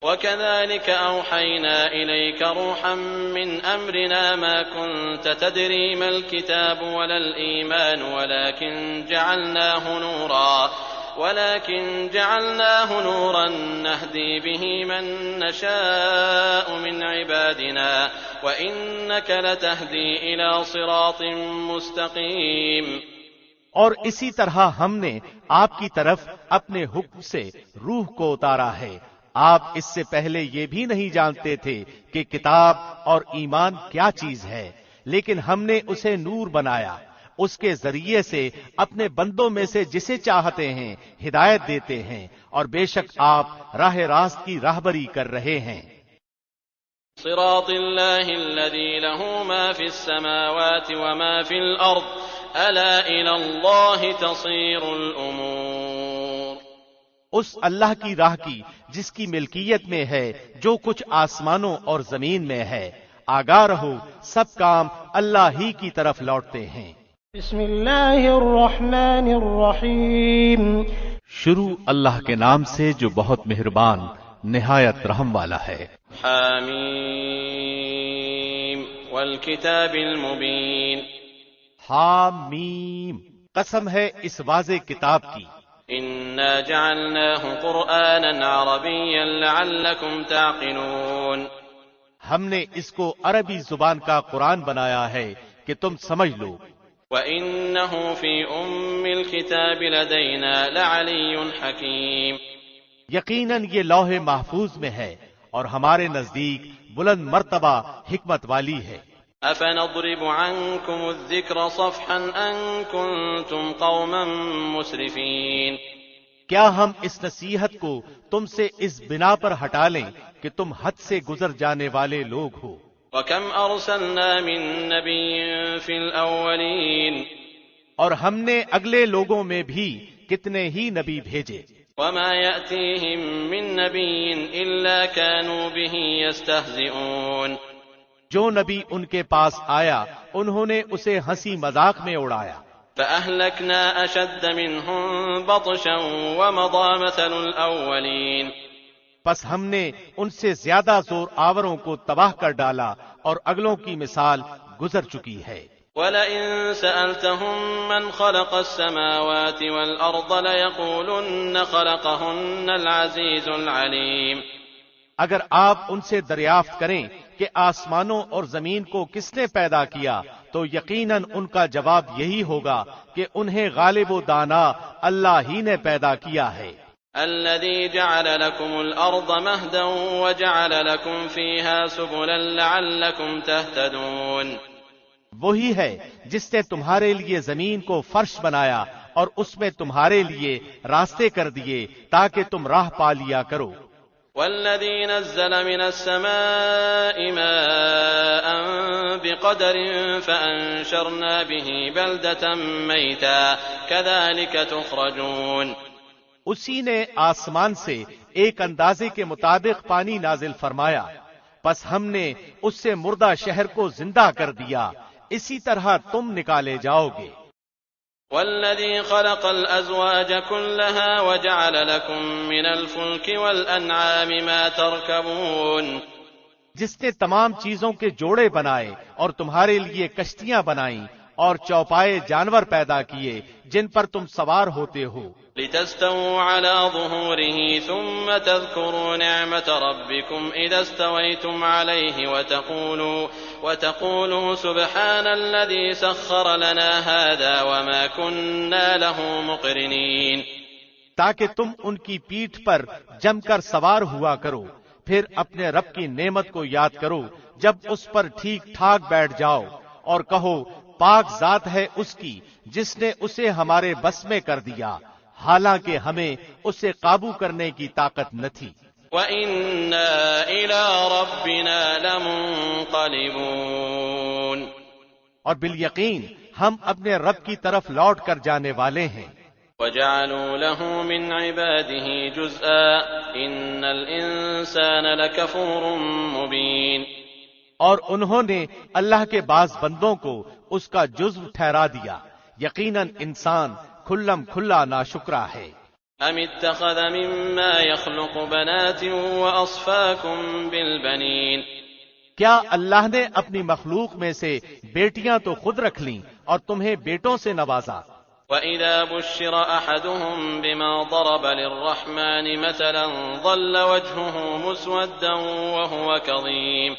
وَكَذَلِكَ أَوْحَيْنَا إِلَيْكَ رُوحًا مِّنْ أَمْرِنَا مَا كُنْتَ تَدْرِي مَا الْكِتَابُ وَلَا الْإِيمَانُ ولكن جعلناه نورا نهدي به من نشاء من عبادنا وإنك لتهدي إلى صراط مستقيم. اور اسی طرح ہم نے آپ کی طرف اپنے حکم سے روح کو اتارا ہے. آپ اس سے پہلے یہ بھی نہیں جانتے تھے کہ کتاب اور ایمان کیا چیز ہے، لیکن ہم نے اسے نور بنایا، اس کے ذریعے سے اپنے بندوں میں سے جسے چاہتے ہیں ہدایت دیتے ہیں، اور بے شک آپ راہ راست کی راہبری کر رہے ہیں. صراط اللہ الذی له ما فی السماوات وما فی الارض الا الی اللہ تصیر الامور. اس اللہ کی راہ کی جس کی ملکیت میں ہے جو کچھ آسمانوں اور زمین میں ہے. آگاہ رہو سب کام اللہ ہی کی طرف لوٹتے ہیں. بسم اللہ الرحمن الرحیم. شروع اللہ کے نام سے جو بہت مہربان نہایت رحم والا ہے. حامیم والکتاب المبین، حامیم، قسم ہے اس واضح کتاب کی. انا جعلناہ قرآنا عربیا لعلکم تعقلون، ہم نے اس کو عربی زبان کا قرآن بنایا ہے کہ تم سمجھ لو. وَإِنَّهُ فِي أُمِّ الْكِتَابِ لَدَيْنَا لَعَلِيٌّ حَكِيمٌ، یقیناً یہ لوح محفوظ میں ہے اور ہمارے نزدیک بلند مرتبہ حکمت والی ہے. أَفَنَضْرِبُ عَنكُمُ الذِّكْرَ صَفْحًا أَن كُنتُمْ قَوْمًا مُسْرِفِينَ، کیا ہم اس نصیحت کو تم سے اس بنا پر ہٹا لیں کہ تم حد سے گزر جانے والے لوگ ہو. وَكَمْ أَرْسَلْنَا مِن نَّبِيٍّ فِي الْأَوَّلِينَ، اور ہم نے اگلے لوگوں میں بھی کتنے ہی نبی بھیجے. وَمَا يَأْتِيهِم مِّن نَّبِيٍّ إِلَّا كَانُوا بِهِ يَسْتَهْزِئُونَ، جو نبی ان کے پاس آیا انہوں نے اسے ہنسی مذاق میں اڑایا. فَأَهْلَكْنَا أَشَدَّ مِنْهُم بَطْشًا وَمَضَىٰ مَثَلُ الْأَوَّلِينَ، پس ہم نے ان سے زیادہ زور آوروں کو تباہ کر ڈالا اور اگلوں کی مثال گزر چکی ہے. وَلَئِن سَأَلْتَهُم مَّنْ خَلَقَ السَّمَاوَاتِ وَالْأَرْضَ لَيَقُولُنَّ خَلَقَهُنَّ الْعَزِيزُ الْعَلِيمُ، اگر آپ ان سے دریافت کریں کہ آسمانوں اور زمین کو کس نے پیدا کیا تو یقیناً ان کا جواب یہی ہوگا کہ انہیں غالب و دانا اللہ ہی نے پیدا کیا ہے. الَّذِي جَعَلَ لَكُمُ الْأَرْضَ مَهْدًا وَجَعَلَ لَكُمْ فِيهَا سُبُلًا لَعَلَّكُمْ تَهْتَدُونَ، وہی ہے جس نے تمہارے لیے زمین کو فرش بنایا اور اس میں تمہارے لیے راستے کر دیے تاکہ تم راہ پا لیا کرو. وَالَّذِي نَزَّلَ مِنَ السَّمَاءِ مَاءً بِقَدَرٍ فَأَنشَرْنَا بِهِ بَلْدَةً مَّيْتًا كَذَلِكَ تُخْرَجُونَ، اسی نے آسمان سے ایک اندازے کے مطابق پانی نازل فرمایا، پس ہم نے اس سے مردہ شہر کو زندہ کر دیا، اسی طرح تم نکالے جاؤ گے. وَالَّذِي خَلَقَ الْأَزْوَاجَ كُلَّهَا وَجَعَلَ لَكُم مِّنَ الْفُلْكِ وَالْأَنْعَامِ مَا تَرْكَبُونَ، جس نے تمام چیزوں کے جوڑے بنائے اور تمہارے لیے کشتیاں بنائیں اور چوپائے جانور پیدا کیے جن پر تم سوار ہوتے ہو. لِتَسْتَوُوا عَلَىٰ ظُهُورِهِ ثُمَّ تَذْكُرُوا نِعْمَةَ رَبِّكُمْ إِذَا اسْتَوَيْتُمْ عَلَيْهِ وَتَقُولُوا سُبْحَانَ الَّذِي سَخَّرَ لَنَا هَٰذَا وَمَا كُنَّا لَهُ مُقْرِنِينَ، تاکہ تم ان کی پیٹھ پر جم کر سوار ہوا کرو، پھر اپنے رب کی نعمت کو یاد کرو جب اس پر ٹھیک ٹھاک بیٹھ جاؤ اور کہو پاک ذات ہے اس کی جس نے اسے ہمارے بس میں کر دیا، حالانکہ ہمیں اسے قابو کرنے کی طاقت نہ تھی. وَإِنَّا إِلَىٰ رَبِّنَا لَمُنقَلِبُونَ، اور بالیقین ہم اپنے رب کی طرف لوٹ کر جانے والے ہیں. وَجَعَلُوا لَهُ مِنْ عِبَادِهِ جُزْءًا إِنَّ الْإِنسَانَ لَكَفُورٌ مُّبِينٌ، اور انہوں نے اللہ کے بعض بندوں کو اس کا جزو ٹھہرا دیا، یقیناً انسان کھلم کھلا ناشکرا ہے. أَمِ اتَّخَذَ مِمَّا يَخْلُقُ بَنَاتٍ وَأَصْفَاكُم بِالْبَنِينَ، کیا اللہ نے اپنی مخلوق میں سے بیٹیاں تو خود رکھ لیں اور تمہیں بیٹوں سے نوازا. وَإِذَا بُشِّرَ أَحَدُهُم بِمَا ضَرَبَ لِلرَّحْمَٰنِ مَثَلًا ظَلَّ وَجْهُهُ مُسْوَدًّا وَهُوَ كَظِيمٌ،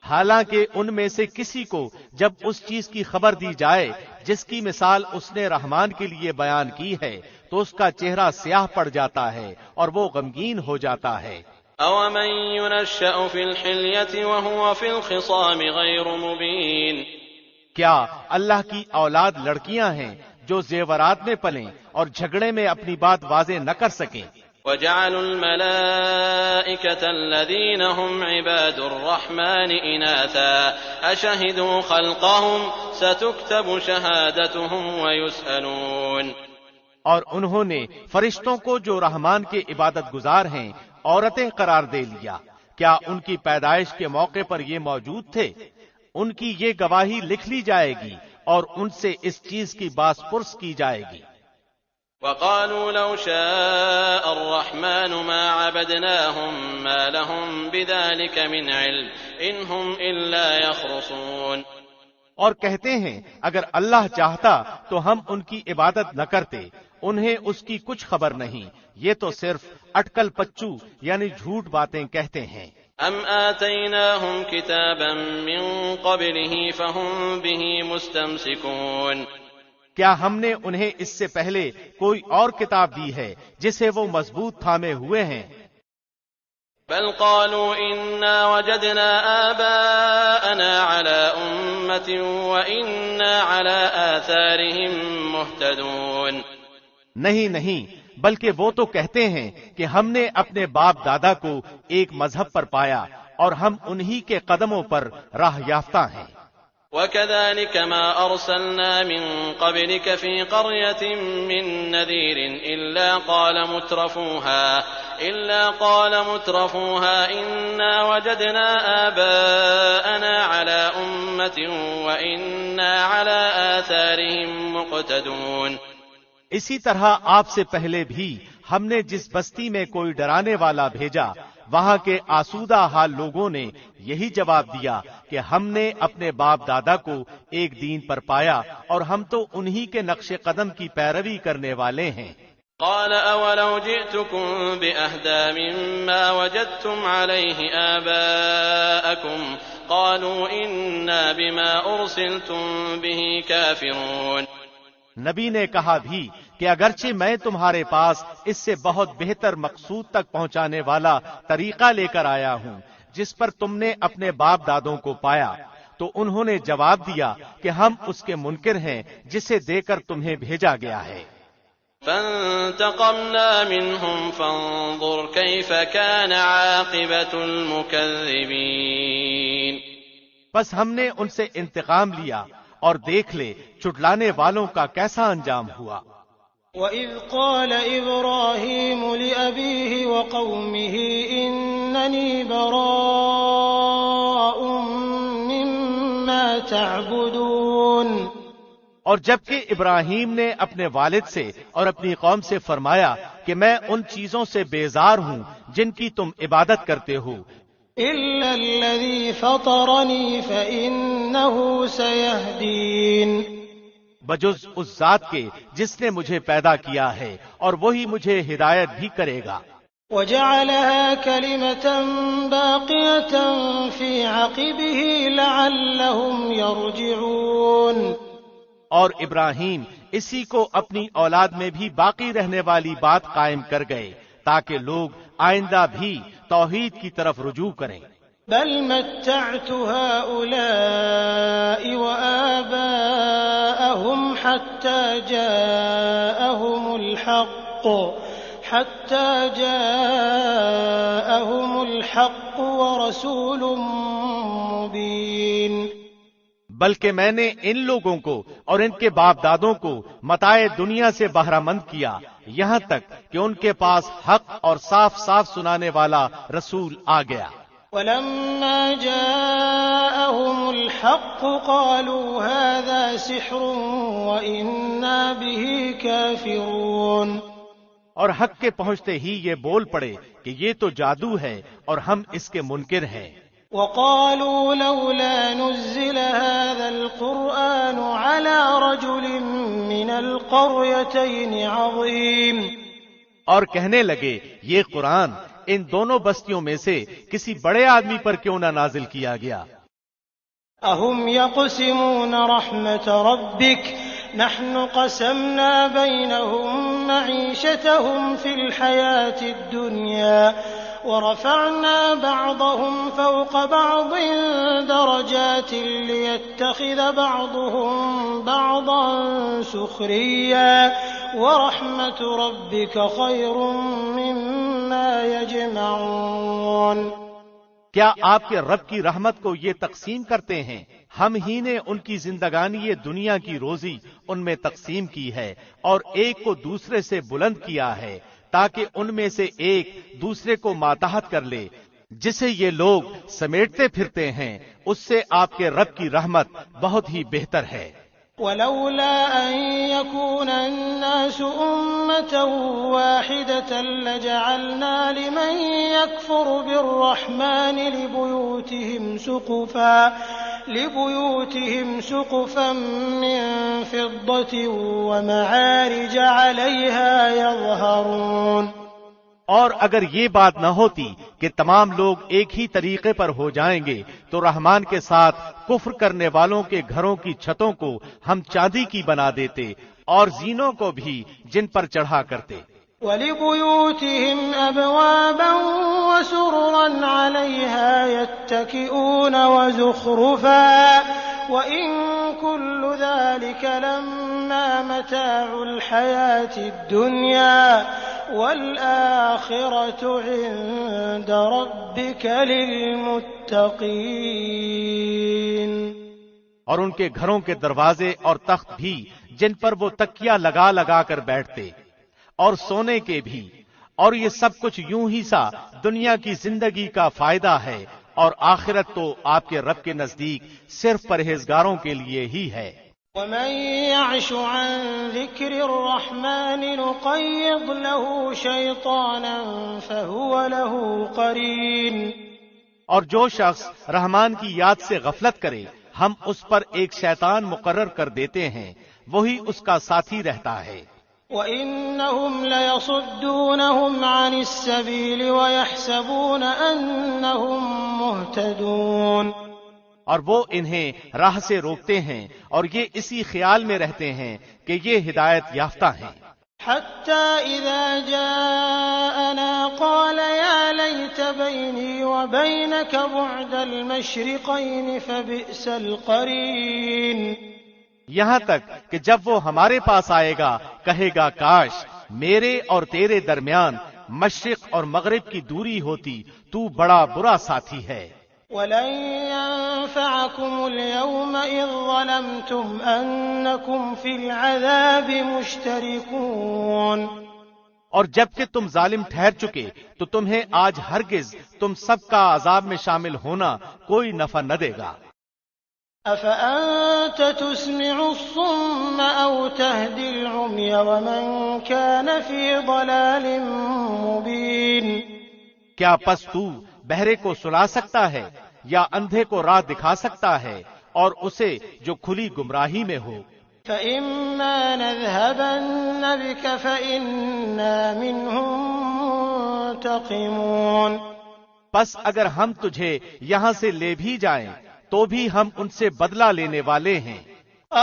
حالانکہ ان میں سے کسی کو جب اس چیز کی خبر دی جائے جس کی مثال اس نے رحمان کے لیے بیان کی ہے تو اس کا چہرہ سیاہ پڑ جاتا ہے اور وہ غمگین ہو جاتا ہے. أَوَمَن يُنَشَّأُ فِي الْحِلْيَةِ وَهُوَ فِي الْخِصَامِ غَيْرُ مُبِينٍ، کیا اللہ کی اولاد لڑکیاں ہیں جو زیورات میں پلیں اور جھگڑے میں اپنی بات واضح نہ کر سکیں. وَجَعَلُوا الْمَلَائِكَةَ الَّذِينَ هُمْ عِبَادُ الرَّحْمَٰنِ إِنَاثًا أَشَهِدُوا خَلْقَهُمْ سَتُكْتَبُ شَهَادَتُهُمْ وَيُسْأَلُونَ، اور انہوں نے فرشتوں کو جو رحمان کے عبادت گزار ہیں عورتیں قرار دے لیا. کیا ان کی پیدائش کے موقع پر یہ موجود تھے؟ ان کی یہ گواہی لکھ لی جائے گی اور ان سے اس چیز کی باس پرس کی جائے گی. وقالوا لو شاء الرحمن ما عبدناهم ما لهم بذلك من علم إن هم إلا يخرصون. اور کہتے ہیں اگر اللہ چاہتا تو ہم ان کی عبادت نہ کرتے، انہیں اس کی کچھ خبر نہیں، یہ تو صرف اٹکل پچو یعنی جھوٹ باتیں کہتے ہیں. ام آتیناہم کتابا من قبلہ فہم بہ مستمسکون. کیا ہم نے انہیں اس سے پہلے کوئی اور کتاب دی ہے جسے وہ مضبوط تھامے ہوئے ہیں؟ بل قالوا انا وجدنا آباءنا على امة وانا على آثارهم مهتدون. نہیں، بلکہ وہ تو کہتے ہیں کہ ہم نے اپنے باپ دادا کو ایک مذہب پر پایا اور ہم انہی کے قدموں پر راہ یافتہ ہیں. وكذلك ما أرسلنا من قبلك في قرية من نذير إلا قال مترفوها إنا وجدنا آباءنا على أمة وإنا على آثارهم مقتدون. اسی طرح آپ سے پہلے بھی ہم نے جس بستی میں کوئی ڈرانے والا بھیجا وہاں کے آسودہ حال لوگوں نے یہی جواب دیا کہ ہم نے اپنے باپ دادا کو ایک دین پر پایا اور ہم تو انہی کے نقش قدم کی پیروی کرنے والے ہیں. قال اولو جئتكم بأهدى مما وجدتم عليه آباءكم قالوا إنا بما أرسلتم به كافرون. نبی نے کہا بھی کہ اگرچہ میں تمہارے پاس اس سے بہت بہتر مقصود تک پہنچانے والا طریقہ لے کر آیا ہوں جس پر تم نے اپنے باپ دادوں کو پایا، تو انہوں نے جواب دیا کہ ہم اس کے منکر ہیں جسے دے کر تمہیں بھیجا گیا ہے. فانتقمنا منهم فانظر كيف كان عاقبة المكذبين. بس ہم نے ان سے انتقام لیا اور دیکھ لے چٹلانے والوں کا کیسا انجام ہوا. وَإِذْ قَالَ إِبْرَاهِيمُ لِأَبِيهِ وَقَوْمِهِ إِنَّنِي بَرَاءٌ مِّمَّا تَعْبُدُونَ. اور جبکہ ابراہیم نے اپنے والد سے اور اپنی قوم سے فرمایا کہ میں ان چیزوں سے بیزار ہوں جن کی تم عبادت کرتے ہو، إِلَّا الَّذِي فَطَرَنِي فَإِنَّهُ سَيَهْدِينِ. بجز اس ذات کے جس نے مجھے پیدا کیا ہے اور وہی مجھے ہدایت بھی کرے گا. وَجَعَلَهَا كَلِمَةً بَاقِيَةً فِي عَقِبِهِ لَعَلَّهُمْ يَرْجِعُونَ. اور ابراہیم اسی کو اپنی اولاد میں بھی باقی رہنے والی بات قائم کر گئے تاکہ لوگ آئندہ بھی توحید کی طرف رجوع کریں. بل متعت هؤلاء وآباءهم حتى جاءهم الحق ورسول مبين. بلکہ میں نے ان لوگوں کو اور ان کے باپ دادوں کو متاع دنیا سے بہرہ مند کیا یہاں تک کہ ان کے پاس حق اور صاف صاف سنانے والا رسول آ گیا. ولما جاءهم الحق قالوا هذا سحر وإنا به كافرون. اور حق کے پہنچتے ہی یہ بول پڑے کہ یہ تو جادو ہے اور ہم اس کے منکر ہیں. وقالوا لولا نزل هذا القرآن على رجل من القريتين عظيم. اور کہنے لگے یہ قرآن ان دونوں بستیوں میں سے کسی بڑے آدمی پر کیوں نہ نازل کیا گیا. اهم يقسمون رحمت ربك نحن قسمنا بينهم معيشتهم في الحياة الدنيا ورفعنا بعضهم فوق بعض درجات ليتخذ بعضهم بعضا سخريا ورحمة ربك خير مما يجمعون. کیا آپ کے رب کی رحمت کو یہ تقسیم کرتے ہیں؟ ہم ہی نے ان کی زندگانی یہ دنیا کی روزی ان میں تقسیم کی ہے اور ایک کو دوسرے سے بلند کیا ہے تاکہ ان میں سے ایک دوسرے کو ماتحت کر لے. جسے یہ لوگ سمیٹتے پھرتے ہیں اس سے آپ کے رب کی رحمت بہت ہی بہتر ہے. ولولا أن يكون الناس أمة واحدة لجعلنا لمن يكفر بالرحمن لبيوتهم سقفا من فضة ومعارج عليها يظهرون۔ اور اگر یہ بات نہ ہوتی کہ تمام لوگ ایک ہی طریقے پر ہو جائیں گے تو رحمان کے ساتھ کفر کرنے والوں کے گھروں کی چھتوں کو ہم چاندی کی بنا دیتے اور زینوں کو بھی جن پر چڑھا کرتے۔ وَلِبُيُوتِهِمْ أَبْوَابًا وَسُرُرًا عَلَيْهَا يَتَّكِئُونَ وَزُخْرُفًا وَإِن كُلُّ ذَلِكَ لَمَّا مَتَاعُ الْحَيَاةِ الدُّنْيَا وَالْآخِرَةُ عِندَ رَبِّكَ لِلْمُتَّقِينَ۔ اور ان کے گھروں کے دروازے اور تخت بھی جن پر وہ تکیہ لگا لگا کر بیٹھتے اور سونے کے بھی، اور یہ سب کچھ یوں ہی سا دنیا کی زندگی کا فائدہ ہے، اور آخرت تو آپ کے رب کے نزدیک صرف پرہیزگاروں کے لیے ہی ہے۔ وَمَن يَعْشُ عَن ذِكْرِ الرَّحْمَنِ نُقَيِّضْ لَهُ شَيْطَانًا فَهُوَ لَهُ قَرِينٌ۔ اور جو شخص رحمان کی یاد سے غفلت کرے ہم اس پر ایک شیطان مقرر کر دیتے ہیں، وہی اس کا ساتھی رہتا ہے۔ وَإِنَّهُمْ لَيَصُدُّونَهُمْ عَنِ السَّبِيلِ وَيَحْسَبُونَ أَنَّهُمْ مُهْتَدُونَ۔ اور وہ انہیں راہ سے روکتے ہیں اور یہ اسی خیال میں رہتے ہیں کہ یہ ہدایت یافتہ ہیں۔ حَتَّى إِذَا جَاءَنَا قَالَ يَا لَيْتَ بَيْنِي وَبَيْنَكَ بُعْدَ الْمَشْرِقَيْنِ فَبِئْسَ الْقَرِينُ۔ یہاں تک کہ جب وہ ہمارے پاس آئے گا کہے گا کاش میرے اور تیرے درمیان مشرق اور مغرب کی دوری ہوتی، تو بڑا برا ساتھی ہے۔ وَلَن يَنفَعَكُمُ الْيَوْمَ إِذ ظَّلَمْتُمْ أَنَّكُمْ فِي الْعَذَابِ مُشْتَرِكُونَ۔ اور جب کہ تم ظالم ٹھہر چکے تو تمہیں آج ہرگز تم سب کا عذاب میں شامل ہونا کوئی نفع نہ دے گا۔ أَفَأَنتَ تُسْمِعُ الصُّمَّ أَوْ تَهْدِي الْعُمْيَ وَمَن كَانَ فِي ضَلَالٍ مُّبِينٍ۔ کیا پس تو بہرے کو سلا سکتا ہے یا اندھے کو راہ دکھا سکتا ہے اور اسے جو کھلی گمراہی میں ہو؟ فَإِمَّا نَذْهَبَنَّ بِكَ فَإِنَّا مِنْهُمْ مُنْتَقِمُونَ۔ پس اگر ہم تجھے یہاں سے لے بھی جائیں تو بھی ہم ان سے بدلہ لینے والے ہیں۔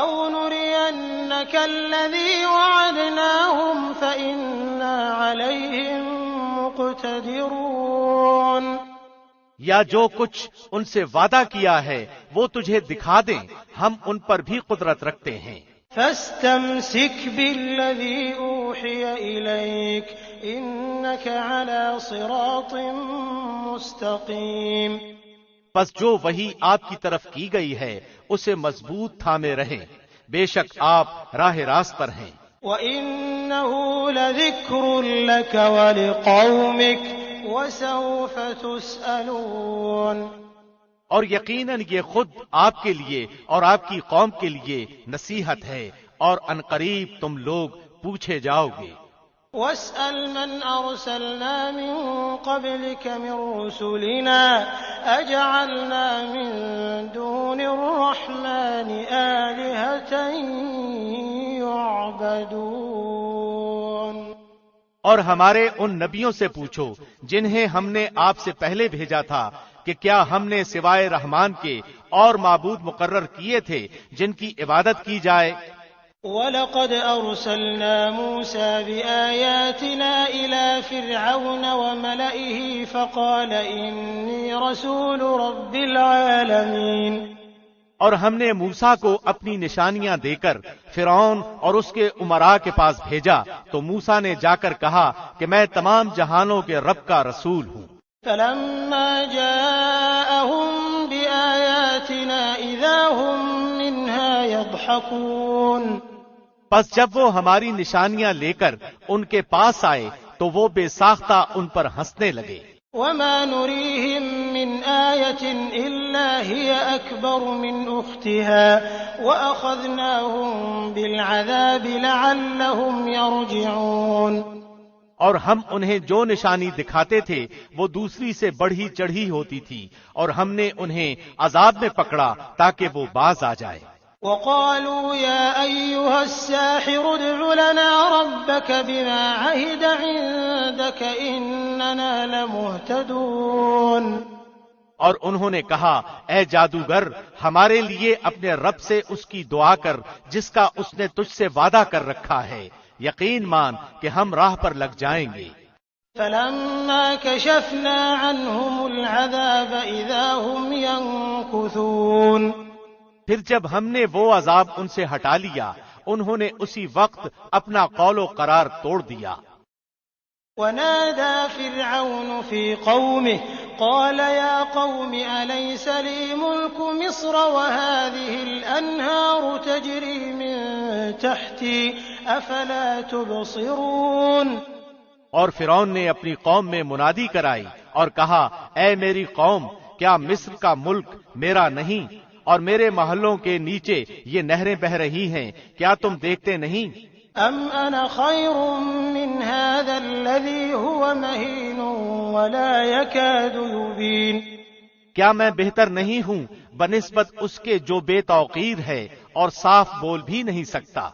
أَوْ نُرِيَنَّكَ الَّذِي وَعَدْنَاهُمْ فَإِنَّا عَلَيْهِمْ مُقْتَدِرُونَ۔ یا جو کچھ ان سے وعدہ کیا ہے وہ تجھے دکھا دیں، ہم ان پر بھی قدرت رکھتے ہیں۔ فَاسْتَمْسِكْ بِالَّذِي أُوحِيَ إِلَيْكَ إِنَّكَ عَلَى صِرَاطٍ مُسْتَقِيمٍ۔ پس جو وحی آپ کی طرف کی گئی ہے اسے مضبوط تھامے رہیں، بے شک آپ راہ راست پر ہیں۔ وَإِنَّهُ لَذِكْرٌ لَكَ وَلِقَوْمِكَ وَسَوْفَ تُسْأَلُونَ۔ اور یقیناً یہ خود آپ کے لیے اور آپ کی قوم کے لیے نصیحت ہے، اور عنقریب تم لوگ پوچھے جاؤ گے۔ وَاسْأَلْ مَنْ أَرْسَلْنَا مِن قَبْلِكَ مِن رُّسُلِنَا أَجَعَلْنَا مِن دُونِ الرَّحْمَٰنِ آلِهَةً يُعْبَدُونَ۔ اور ہمارے ان نبیوں سے پوچھو جنہیں ہم نے آپ سے پہلے بھیجا تھا کہ کیا ہم نے سوائے رحمان کے اور معبود مقرر کیے تھے جن کی عبادت کی جائے؟ وَلَقَدْ أَرْسَلْنَا مُوسَىٰ بِآيَاتِنَا إِلَىٰ فِرْعَوْنَ وَمَلَئِهِ فَقَالَ إِنِّي رَسُولُ رَبِّ الْعَالَمِينَ۔ اور ہم نے موسیٰ کو اپنی نشانیاں دے کر فرعون اور اس کے امراء کے پاس بھیجا تو موسیٰ نے جا کر کہا کہ میں تمام جہانوں کے رب کا رسول ہوں۔ فَلَمَّا جَاءَهُم بِآيَاتِنَا إِذَا هُم مِّنْهَا يَضْحَكُونَ۔ پس جب وہ ہماری نشانیاں لے کر ان کے پاس آئے تو وہ بے ساختہ ان پر ہنسنے لگے۔ وما نريهم من آية إلا هي أكبر من أختها وأخذناهم بالعذاب لعلهم يرجعون۔ اور ہم انہیں جو نشانی دکھاتے تھے وہ دوسری سے بڑھی چڑھی ہوتی تھی، اور ہم نے انہیں عذاب میں پکڑا تاکہ وہ باز آ جائے۔ وقالوا يا أيها الساحر ادع لنا ربك بما عهد عندك إننا لمهتدون۔ اور انہوں نے کہا اے جادوگر ہمارے لیے اپنے رب سے اس کی دعا کر جس کا اس نے تجھ سے وعدہ کر رکھا ہے، یقین مان کہ ہم راہ پر لگ جائیں گے۔ فلما كشفنا عنهم العذاب إذا هم ينكثون۔ پھر جب ہم نے وہ عذاب ان سے ہٹا لیا انہوں نے اسی وقت اپنا قول و قرار توڑ دیا۔ ونادى فرعون في قومه قال يا قوم أليس لي ملك مصر وهذه الأنهار تجري من تحتي أفلا تبصرون۔ اور فرعون نے اپنی قوم میں منادی کرائی اور کہا اے میری قوم کیا مصر کا ملک میرا نہیں اور میرے محلوں کے نیچے یہ نہریں بہ رہی ہیں، کیا تم دیکھتے نہیں؟ ام انا خیر من هذا الذي هو مهین ولا يكاد يبین۔ کیا میں بہتر نہیں ہوں بنسبت اس کے جو بے توقیر ہے اور صاف بول بھی نہیں سکتا؟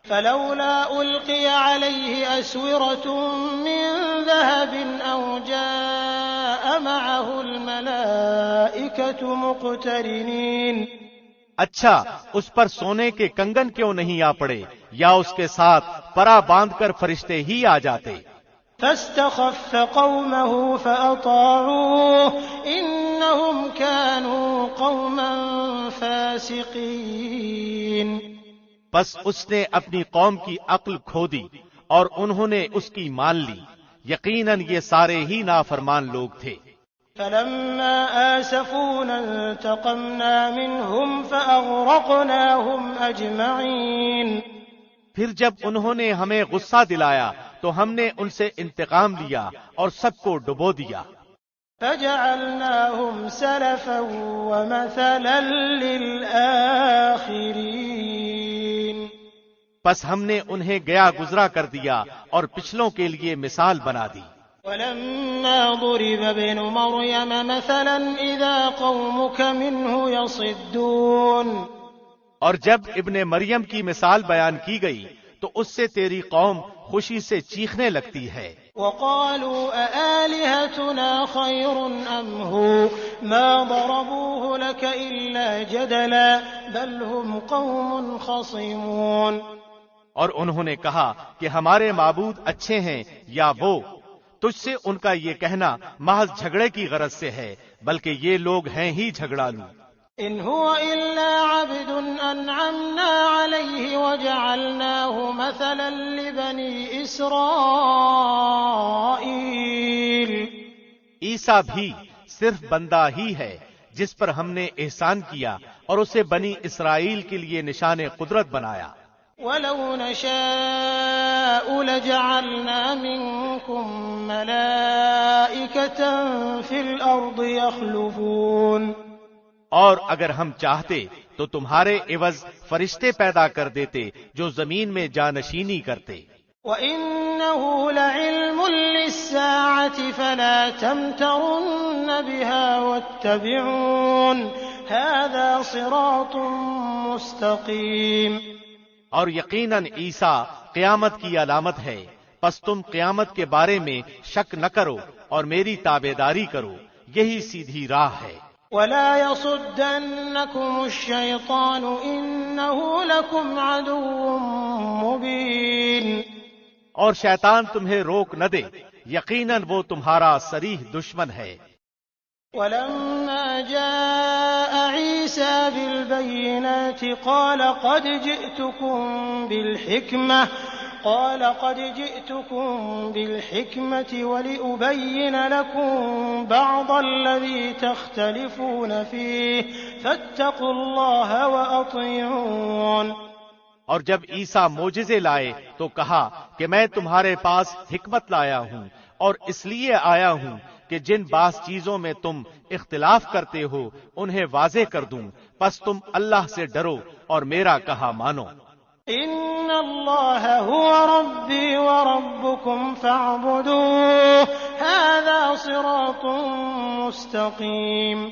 فلولا القي عليه اسورة من ذهب او جاء معه الملائكة مقترنين۔ اچھا اس پر سونے کے کنگن کیوں نہیں آ پڑے یا اس کے ساتھ پرا باندھ کر فرشتے ہی آ جاتے؟ فاستخف قومه فأطاعوه إنهم كانوا قوما فاسقين۔ بس اس نے اپنی قوم کی عقل کھو دی اور انہوں نے اس کی مان لی، یقیناً یہ سارے ہی نافرمان لوگ تھے۔ فلما آسفونا انتقمنا منهم فأغرقناهم أجمعين۔ پھر جب انہوں نے ہمیں غصہ دلایا تو ہم نے ان سے انتقام لیا اور سب کو ڈبو دیا۔ فجعلناهم سلفا ومثلا للآخرين۔ پس ہم نے انہیں گیا گزرا کر دیا اور پچھلوں کے لیے مثال بنا دی۔ ولما ضرب ابن مريم مثلا إذا قومك منه يصدون۔ اور جب ابن مریم کی مثال بیان کی گئی تو اس سے تیری قوم خوشی سے چیخنے لگتی ہے۔ وقالوا أآلهتنا خير أم هو ما ضربوه لك إلا جدلا بل هم قوم خصمون۔ اور انہوں نے کہا کہ ہمارے معبود اچھے ہیں یا وہ، تجھ سے ان کا یہ کہنا محض جھگڑے کی غرض سے ہے، بلکہ یہ لوگ ہیں ہی جھگڑالو۔ إن هو إلا عبد أنعمنا عليه وجعلناه مثلا لبني إسرائيل۔ عیسیٰ بھی صرف بندہ ہی ہے جس پر ہم نے احسان کیا اور اسے بنی اسرائیل کے لیے نشان قدرت بنایا۔ وَلَوْ نَشَاءُ لَجَعَلْنَا مِنكُم مَّلَائِكَةً فِي الْأَرْضِ يَخْلُفُونَ۔ اور اگر ہم چاہتے تو تمہارے عوض فرشتے پیدا کر دیتے جو زمین میں جانشینی کرتے۔ وَإِنَّهُ لَعِلْمٌ لِّلسَّاعَةِ فَلَا تَمْتَرُنَّ بِهَا وَاتَّبِعُونِ هَذَا صِرَاطٌ مُّسْتَقِيمٌ۔ اور یقیناً عیسیٰ قیامت کی علامت ہے، پس تم قیامت کے بارے میں شک نہ کرو اور میری تابعداری کرو، یہی سیدھی راہ ہے۔ وَلَا يَصُدَّنَّكُمُ الشَّيْطَانُ إِنَّهُ لَكُمْ عَدُوٌّ مُّبِينٌ۔ اور شیطان تمہیں روک نہ دے، یقیناً وہ تمہارا صریح دشمن ہے۔ وَلَمَّا جَاءَ عِيسَىٰ بِالْبَيِّنَاتِ قَالَ قَدْ جِئْتُكُم بِالْحِكْمَةِ وَلِأُبَيِّنَ لَكُم بَعْضَ الَّذِي تَخْتَلِفُونَ فِيهِ فَاتَّقُوا اللَّهَ وَأَطِيعُونِ۔ اور جب عیسیٰ معجزے لائے تو کہا کہ میں تمہارے پاس حکمت لایا ہوں اور اس لیے آیا ہوں کہ جن بعض چیزوں میں تم اختلاف کرتے ہو انہیں واضح کر دوں، پس تم اللہ سے ڈرو اور میرا کہا مانو۔ ان اللہ هو ربی وربکم فاعبدوہ ھذا صراط مستقیم۔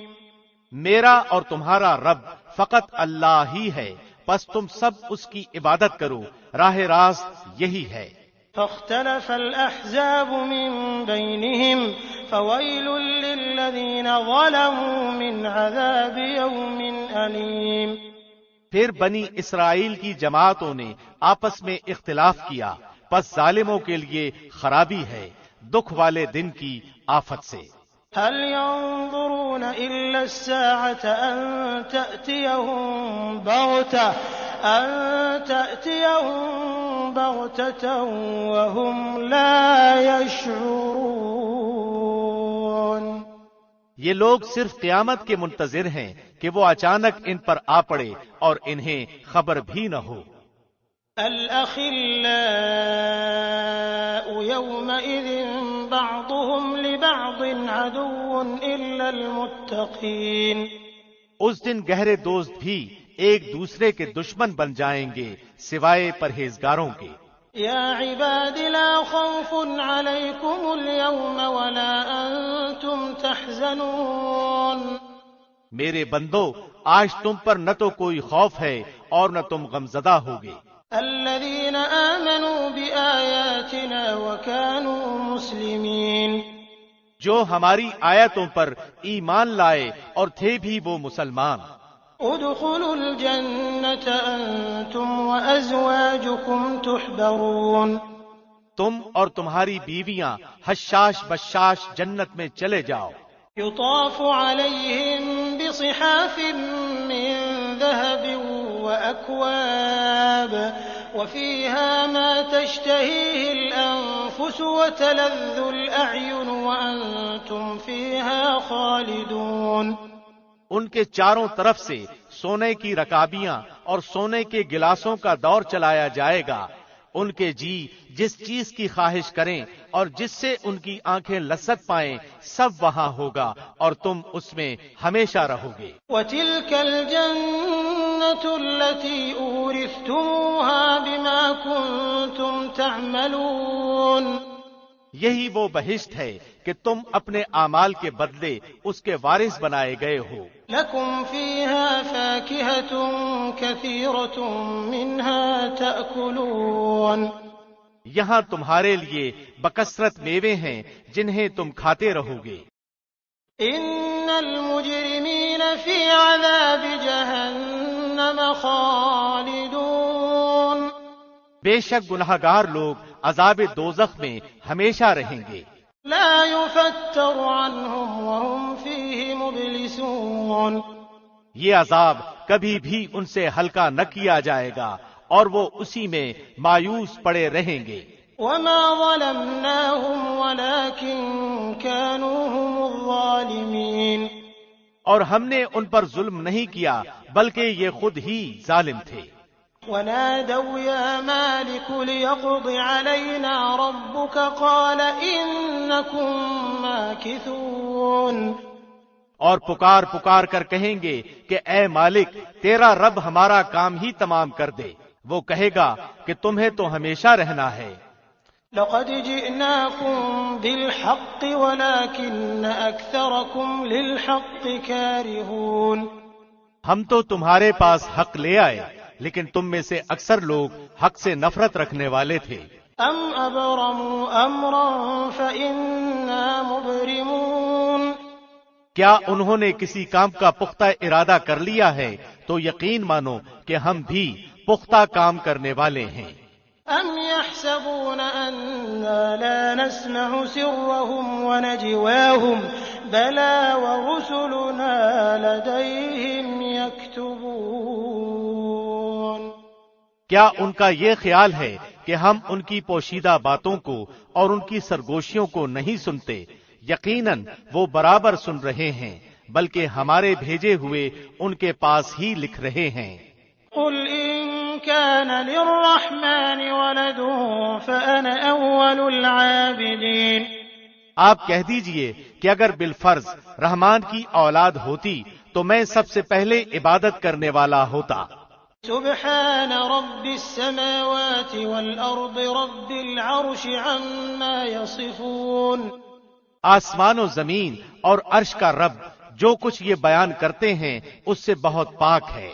میرا اور تمہارا رب فقط اللہ ہی ہے، پس تم سب اس کی عبادت کرو، راہ راست یہی ہے۔ فاختلف الأحزاب من بينهم فويل للذين ظلموا من عذاب يوم أليم۔ پھر بنی اسرائیل کی جماعتوں نے آپس میں اختلاف کیا، پس ظالموں کے لیے خرابی ہے دکھ والے دن کی آفت سے۔ هل ينظرون إلا الساعة أن تأتيهم بغتة وهم لا يشعرون۔ یہ لوگ صرف قیامت کے منتظر ہیں کہ وہ اچانک ان پر آ پڑے اور انہیں خبر بھی نہ ہو۔ الأخلاء يومئذ بعضهم لبعض عدو إلا المتقين۔ اس دن گہرے دوست بھی ایک دوسرے کے دشمن بن جائیں گے سوائے پرہیزگاروں کے۔ یا عباد لا خوف علیکم اليوم ولا انتم تحزنون۔ میرے بندو آج تم پر نہ تو کوئی خوف ہے اور نہ تم غمزدہ ہوگے۔ الذین آمنوا بآیاتنا وكانوا مسلمین۔ جو ہماری آیتوں پر ایمان لائے اور تھے بھی وہ مسلمان۔ ادخلوا الجنة انتم وازواجكم تحبرون۔ تم اور تمہاری بیویاں حشاش بشاش جنت میں چلے جاؤ۔ يطاف عليهم بصحاف من ذهب وأكواب وفيها ما تشتهيه الأنفس وتلذ الأعين وأنتم فيها خالدون۔ ان کے چاروں طرف سے سونے کی رکابیاں اور سونے کے گلاسوں کا دور چلایا جائے گا۔ ان کے جی جس چیز کی خواہش کریں اور جس سے ان کی آنکھیں لذت پائیں سب وہاں ہوگا اور تم اس میں ہمیشہ رہو گے۔ وَتِلْكَ الْجَنَّةُ الَّتِي أُورِثْتُمُوهَا بِمَا كُنتُمْ تَعْمَلُونَ۔ یہی وہ بہشت ہے کہ تم اپنے اعمال کے بدلے اس کے وارث بنائے گئے ہو۔ لَكُمْ فِيهَا فَاكِهَةٌ كَثِيرَةٌ مِنْهَا تَأْكُلُونَ۔ یہاں تمہارے لیے بکثرت میوے ہیں جنہیں تم کھاتے رہو گے۔ إِنَّ الْمُجْرِمِينَ فِي عَذَابِ جَهَنَّمَ خَالِدُونَ۔ بے شک گناہگار لوگ عذاب دوزخ میں ہمیشہ رہیں گے۔ لا يفتر عنهم وهم فيه مبلسون۔ یہ عذاب کبھی بھی ان سے ہلکا نہ کیا جائے گا اور وہ اسی میں مایوس پڑے رہیں گے۔ وما ظلمناهم ولكن كانوا هم الظالمين۔ اور ہم نے ان پر ظلم نہیں کیا بلکہ یہ خود ہی ظالم تھے۔ ونادوا يا مالك ليقض علينا ربك قال إنكم ماكثون۔ اور پکار پکار کر کہیں گے کہ اے مالک تیرا رب ہمارا کام ہی تمام کر دے۔ وہ کہے گا کہ تمہیں تو ہمیشہ رہنا ہے۔ لقد جئناكم بالحق ولكن أكثركم للحق كارهون۔ ہم تو تمہارے پاس حق لے آئے لیکن تم میں سے اکثر لوگ حق سے نفرت رکھنے والے تھے۔ ام ابرموا امرا فإنا مبرمون۔ کیا انہوں نے کسی کام کا پختہ ارادہ کر لیا ہے تو یقین مانو کہ ہم بھی پختہ کام کرنے والے ہیں۔ ام يحسبون أنا لا نسمع سرهم ونجواهم بلى ورسلنا لديهم يكتبون۔ کیا ان کا یہ خیال ہے کہ ہم ان کی پوشیدہ باتوں کو اور ان کی سرگوشیوں کو نہیں سنتے؟ یقیناً وہ برابر سن رہے ہیں بلکہ ہمارے بھیجے ہوئے ان کے پاس ہی لکھ رہے ہیں۔ قل إن كان للرحمن ولد فأنا أول العابدين۔ آپ کہہ دیجئے کہ اگر بالفرض رحمان کی اولاد ہوتی تو میں سب سے پہلے عبادت کرنے والا ہوتا۔ سبحان رب السماوات والأرض رب العرش عما يصفون۔ آسمان و زمین اور عرش کا رب جو کچھ یہ بیان کرتے ہیں اس سے بہت پاک ہے۔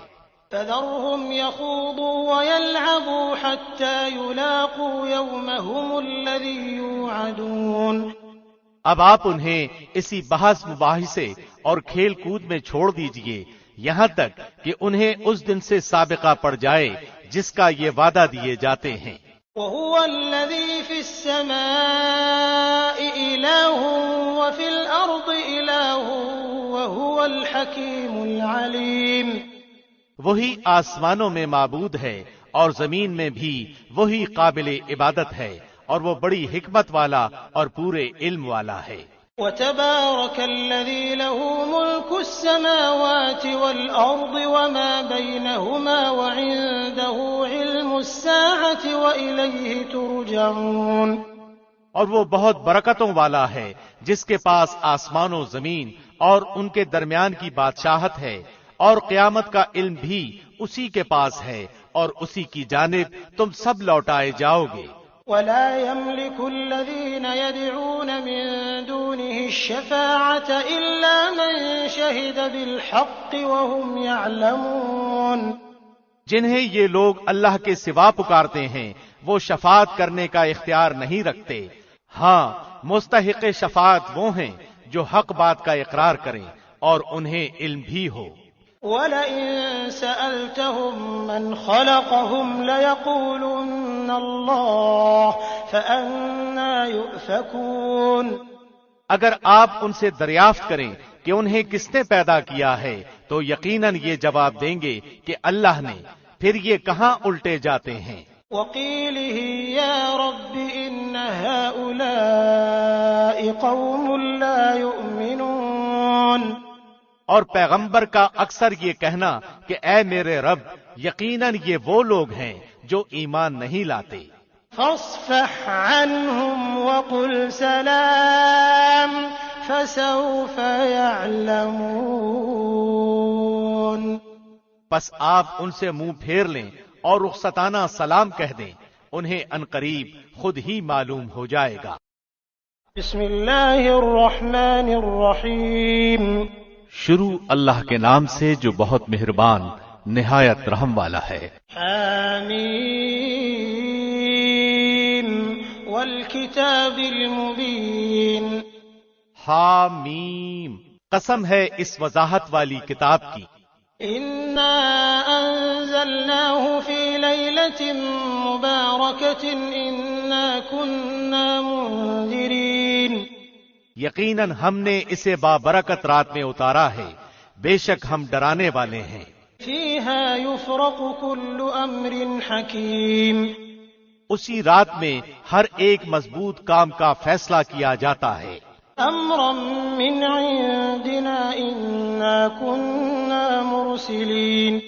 فذرهم يخوضوا ويلعبوا حتى يلاقوا يومهم الذي يوعدون۔ اب آپ انہیں اسی بحث مباحثے اور کھیل کود میں چھوڑ دیجئے یہاں تک کہ انہیں اس دن سے سابقہ پڑ جائے جس کا یہ وعدہ دیے جاتے ہیں۔ وهو الذي في السماء إله وفي الأرض إله وهو الحكيم العليم۔ وہی آسمانوں میں معبود ہے اور زمین میں بھی وہی قابل عبادت ہے اور وہ بڑی حکمت والا اور پورے علم والا ہے۔ وتبارك الذي له ملك السماوات والأرض وما بينهما وعنده علم الساعة وإليه ترجعون۔ اور وہ بہت برکتوں والا ہے جس کے پاس آسمان و زمین اور ان کے درمیان کی بادشاہت ہے، اور قیامت کا علم بھی اسی کے پاس ہے اور اسی کی جانب تم سب لوٹائے جاؤ گے۔ ولا يملك الذين يدعون من دونه الشفاعة إلا من شهد بالحق وهم يعلمون۔ جنہیں یہ لوگ اللہ کے سوا پکارتے ہیں وہ شفاعت کرنے کا اختیار نہیں رکھتے، ہاں مستحق شفاعت وہ ہیں جو حق بات کا اقرار کریں اور انہیں علم بھی ہو۔ وَلَئِن سَأَلْتَهُم مَّنْ خَلَقَهُمْ لَيَقُولُنَّ اللَّهُ فَأَنَّىٰ يُؤْفَكُونَ۔ اگر آپ ان سے دریافت کریں کہ انہیں کس نے پیدا کیا ہے تو یقیناً یہ جواب دیں گے کہ اللہ نے، پھر یہ کہاں الٹے جاتے ہیں۔ وَقِيلِهِ يَا رَبِّ إِنَّ هَٰؤُلَاءِ قَوْمٌ لَّا يُؤْمِنُونَ۔ اور پیغمبر کا اکثر یہ کہنا کہ اے میرے رب یقیناً یہ وہ لوگ ہیں جو ایمان نہیں لاتے۔ فاصفح عنهم وقل سلام فسوف يعلمون۔ پس آپ ان سے منہ پھیر لیں اور رخصتانہ سلام کہہ دیں، انہیں عنقریب خود ہی معلوم ہو جائے گا۔ بسم اللہ الرحمن الرحیم۔ شروع اللہ کے نام سے جو بہت مہربان نہایت رحم والا ہے۔ حامیم والکتاب المبین۔ حامیم، قسم ہے اس وضاحت والی کتاب کی۔ انا انزلناه فی لیلۃ مبارکۃ انا کنا منذرین۔ یقیناً ہم نے اسے بابرکت رات میں اتارا ہے، بے شک ہم ڈرانے والے ہیں۔ فیہا یفرق کل امر حکیم۔ اسی رات میں ہر ایک مضبوط کام کا فیصلہ کیا جاتا ہے۔ امرا من عندنا انا کنا مرسلین۔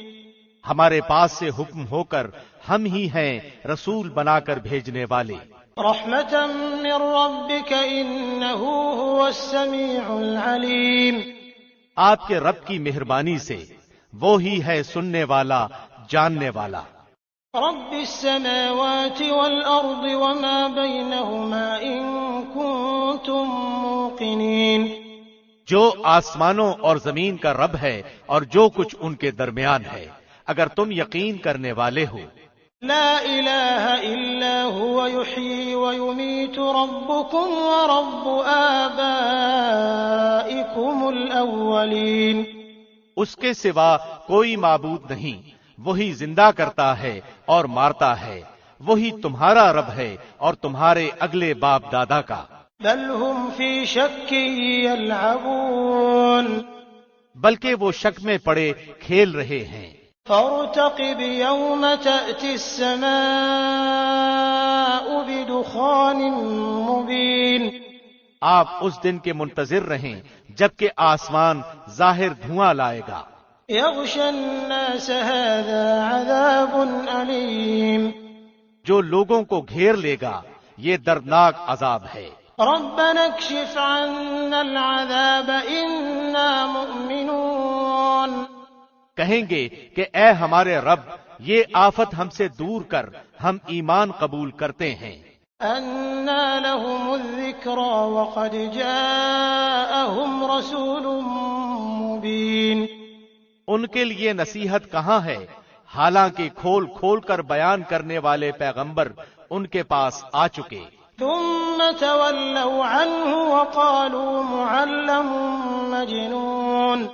ہمارے پاس سے حکم ہو کر ہم ہی ہیں رسول بنا کر بھیجنے والے۔ رحمتا من ربک انہ هو السمیع العلیم۔ آپ کے رب کی مہربانی سے وہ ہی ہے سننے والا جاننے والا۔ رب السماوات والارض وما بینہما ان کنتم موقنین۔ جو آسمانوں اور زمین کا رب ہے اور جو کچھ ان کے درمیان ہے اگر تم یقین کرنے والے ہو۔ لا الہ الا هو یحیی ویمیت ربکم ورب آبائکم الاولین۔ اس کے سوا کوئی معبود نہیں، وہی زندہ کرتا ہے اور مارتا ہے، وہی تمہارا رب ہے اور تمہارے اگلے باپ دادا کا۔ بل هم فی شک یلعبون۔ بلکہ وہ شک میں پڑے کھیل رہے ہیں۔ فارتقب یوم تأتی السماء بدخان مبین۔ آپ اس دن کے منتظر رہیں جبکہ آسمان ظاہر دھواں لائے گا۔ یغشی الناس هذا عذاب علیم۔ جو لوگوں کو گھیر لے گا یہ دردناک عذاب ہے۔ ربنا اكشف عنا العذاب إنا مؤمنون. کہیں گے کہ اے ہمارے رب یہ آفت ہم سے دور کر، ہم ایمان قبول کرتے ہیں. أنى لهم الذكرى وقد جاءهم رسول مبين. ان کے لیے نصیحت کہاں ہے، حالانکہ کھول کھول کر بیان کرنے والے پیغمبر ان کے پاس آ چکے. ثم تولوا عنه وقالوا معلم مجنون.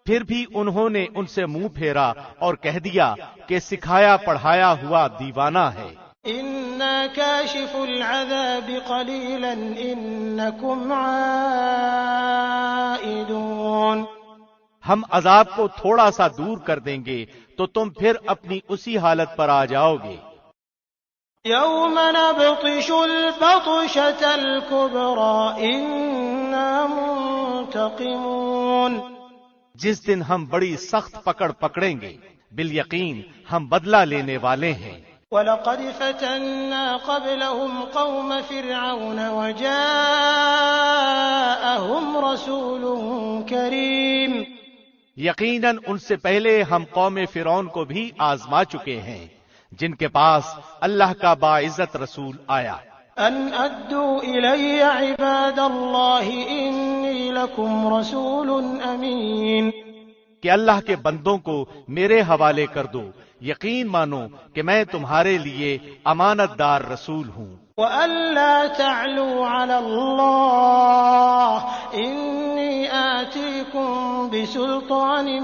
پھر بھی انہوں نے ان سے منہ پھیرا اور کہہ دیا کہ سکھایا پڑھایا ہوا دیوانہ ہے. إنا كاشف العذاب قليلا إنكم عائدون. ہم عذاب کو تھوڑا سا دور کر دیں گے تو تم پھر اپنی اسی حالت پر آ جاؤ گے. يوم نبطش البطشة الكبرى إنا منتقمون. جس دن ہم بڑی سخت پکڑ پکڑیں گے، بالیقین ہم بدلہ لینے والے ہیں. وَلَقَدْ فَتَنَّا قَبْلَهُمْ قَوْمَ فِرْعَوْنَ وَجَاءَهُمْ رَسُولٌ كَرِيمٌ. یقیناً ان سے پہلے ہم قوم فرعون کو بھی آزما چکے ہیں، جن کے پاس اللہ کا باعزت رسول آیا. أَنْ أَدُّوا إِلَيَّ عِبَادَ اللَّهِ إِنِّي لَكُمْ رَسُولٌ أَمِينٌ. کہ اللہ کے بندوں کو میرے حوالے کر دو، یقین مانو کہ میں تمہارے لیے امانت دار رسول ہوں. وَأَلَّا تَعْلُوا عَلَى اللَّهِ إِنِّي آتِيكُمْ بِسُلْطَانٍ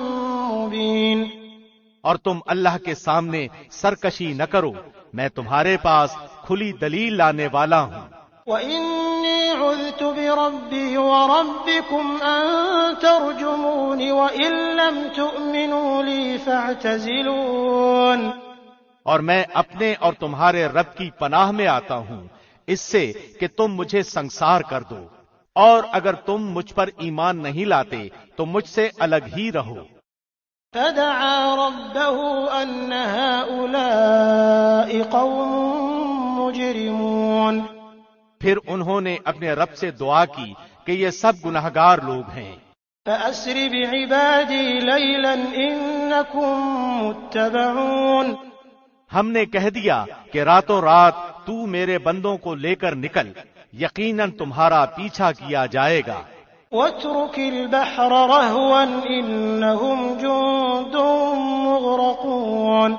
مُبِينٍ. اور تم اللہ کے سامنے سرکشی نہ کرو، میں تمہارے پاس کھلی دلیل لانے والا ہوں. وَإِنِّي عُذْتُ بِرَبِّي وَرَبِّكُمْ أَن تَرْجُمُونِ وَإِن لَّمْ تُؤْمِنُوا لِي فَاعْتَزِلُونِ. اور میں اپنے اور تمہارے رب کی پناہ میں آتا ہوں اس سے کہ تم مجھے سنسار کر دو، اور اگر تم مجھ پر ایمان نہیں لاتے تو مجھ سے الگ ہی رہو. فَدَعَا رَبَّهُ أَنَّ هَٰؤُلَاءِ قَوْمٌ مُجْرِمُونَ. پھر انہوں نے اپنے رب سے دعا کی کہ یہ سب گناہگار لوگ ہیں. فَأَسْرِ بِعِبَادِي لَيْلًا إِنَّكُمْ مُتَّبَعُونَ. ہم نے کہہ دیا کہ راتوں رات تو میرے بندوں کو لے کر نکل، یقیناً تمہارا پیچھا کیا جائے گا. وَاتْرُكِ الْبَحْرَ رَهْوًا إِنَّهُمْ جُندٌ مُغْرَقُونَ.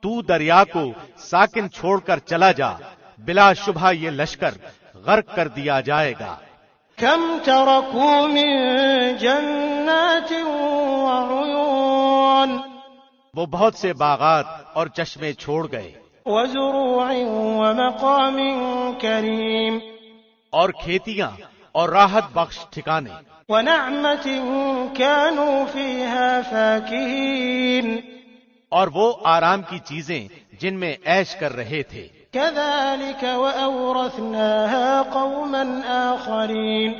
تو دریا کو ساکن چھوڑ کر چلا جا، بلا شبہ یہ لشکر غرق کر دیا جائے گا. كَمْ تَرَكُوا مِن جَنَّاتٍ وَعُيُونٍ. وہ بہت سے باغات اور چشمے چھوڑ گئے، وَزُرُوعٍ وَمَقَامٍ كَرِيمٍ. اور کھیتیاں اور راحت بخش ٹھکانے. وَنَعْمَةٍ كَانُوا فِيهَا فَاكِهِينَ. اور وہ آرام کی چیزیں جن میں عیش کر رہے تھے. كَذَلِكَ وَأَوْرَثْنَاهَا قَوْمًا آخَرِينَ.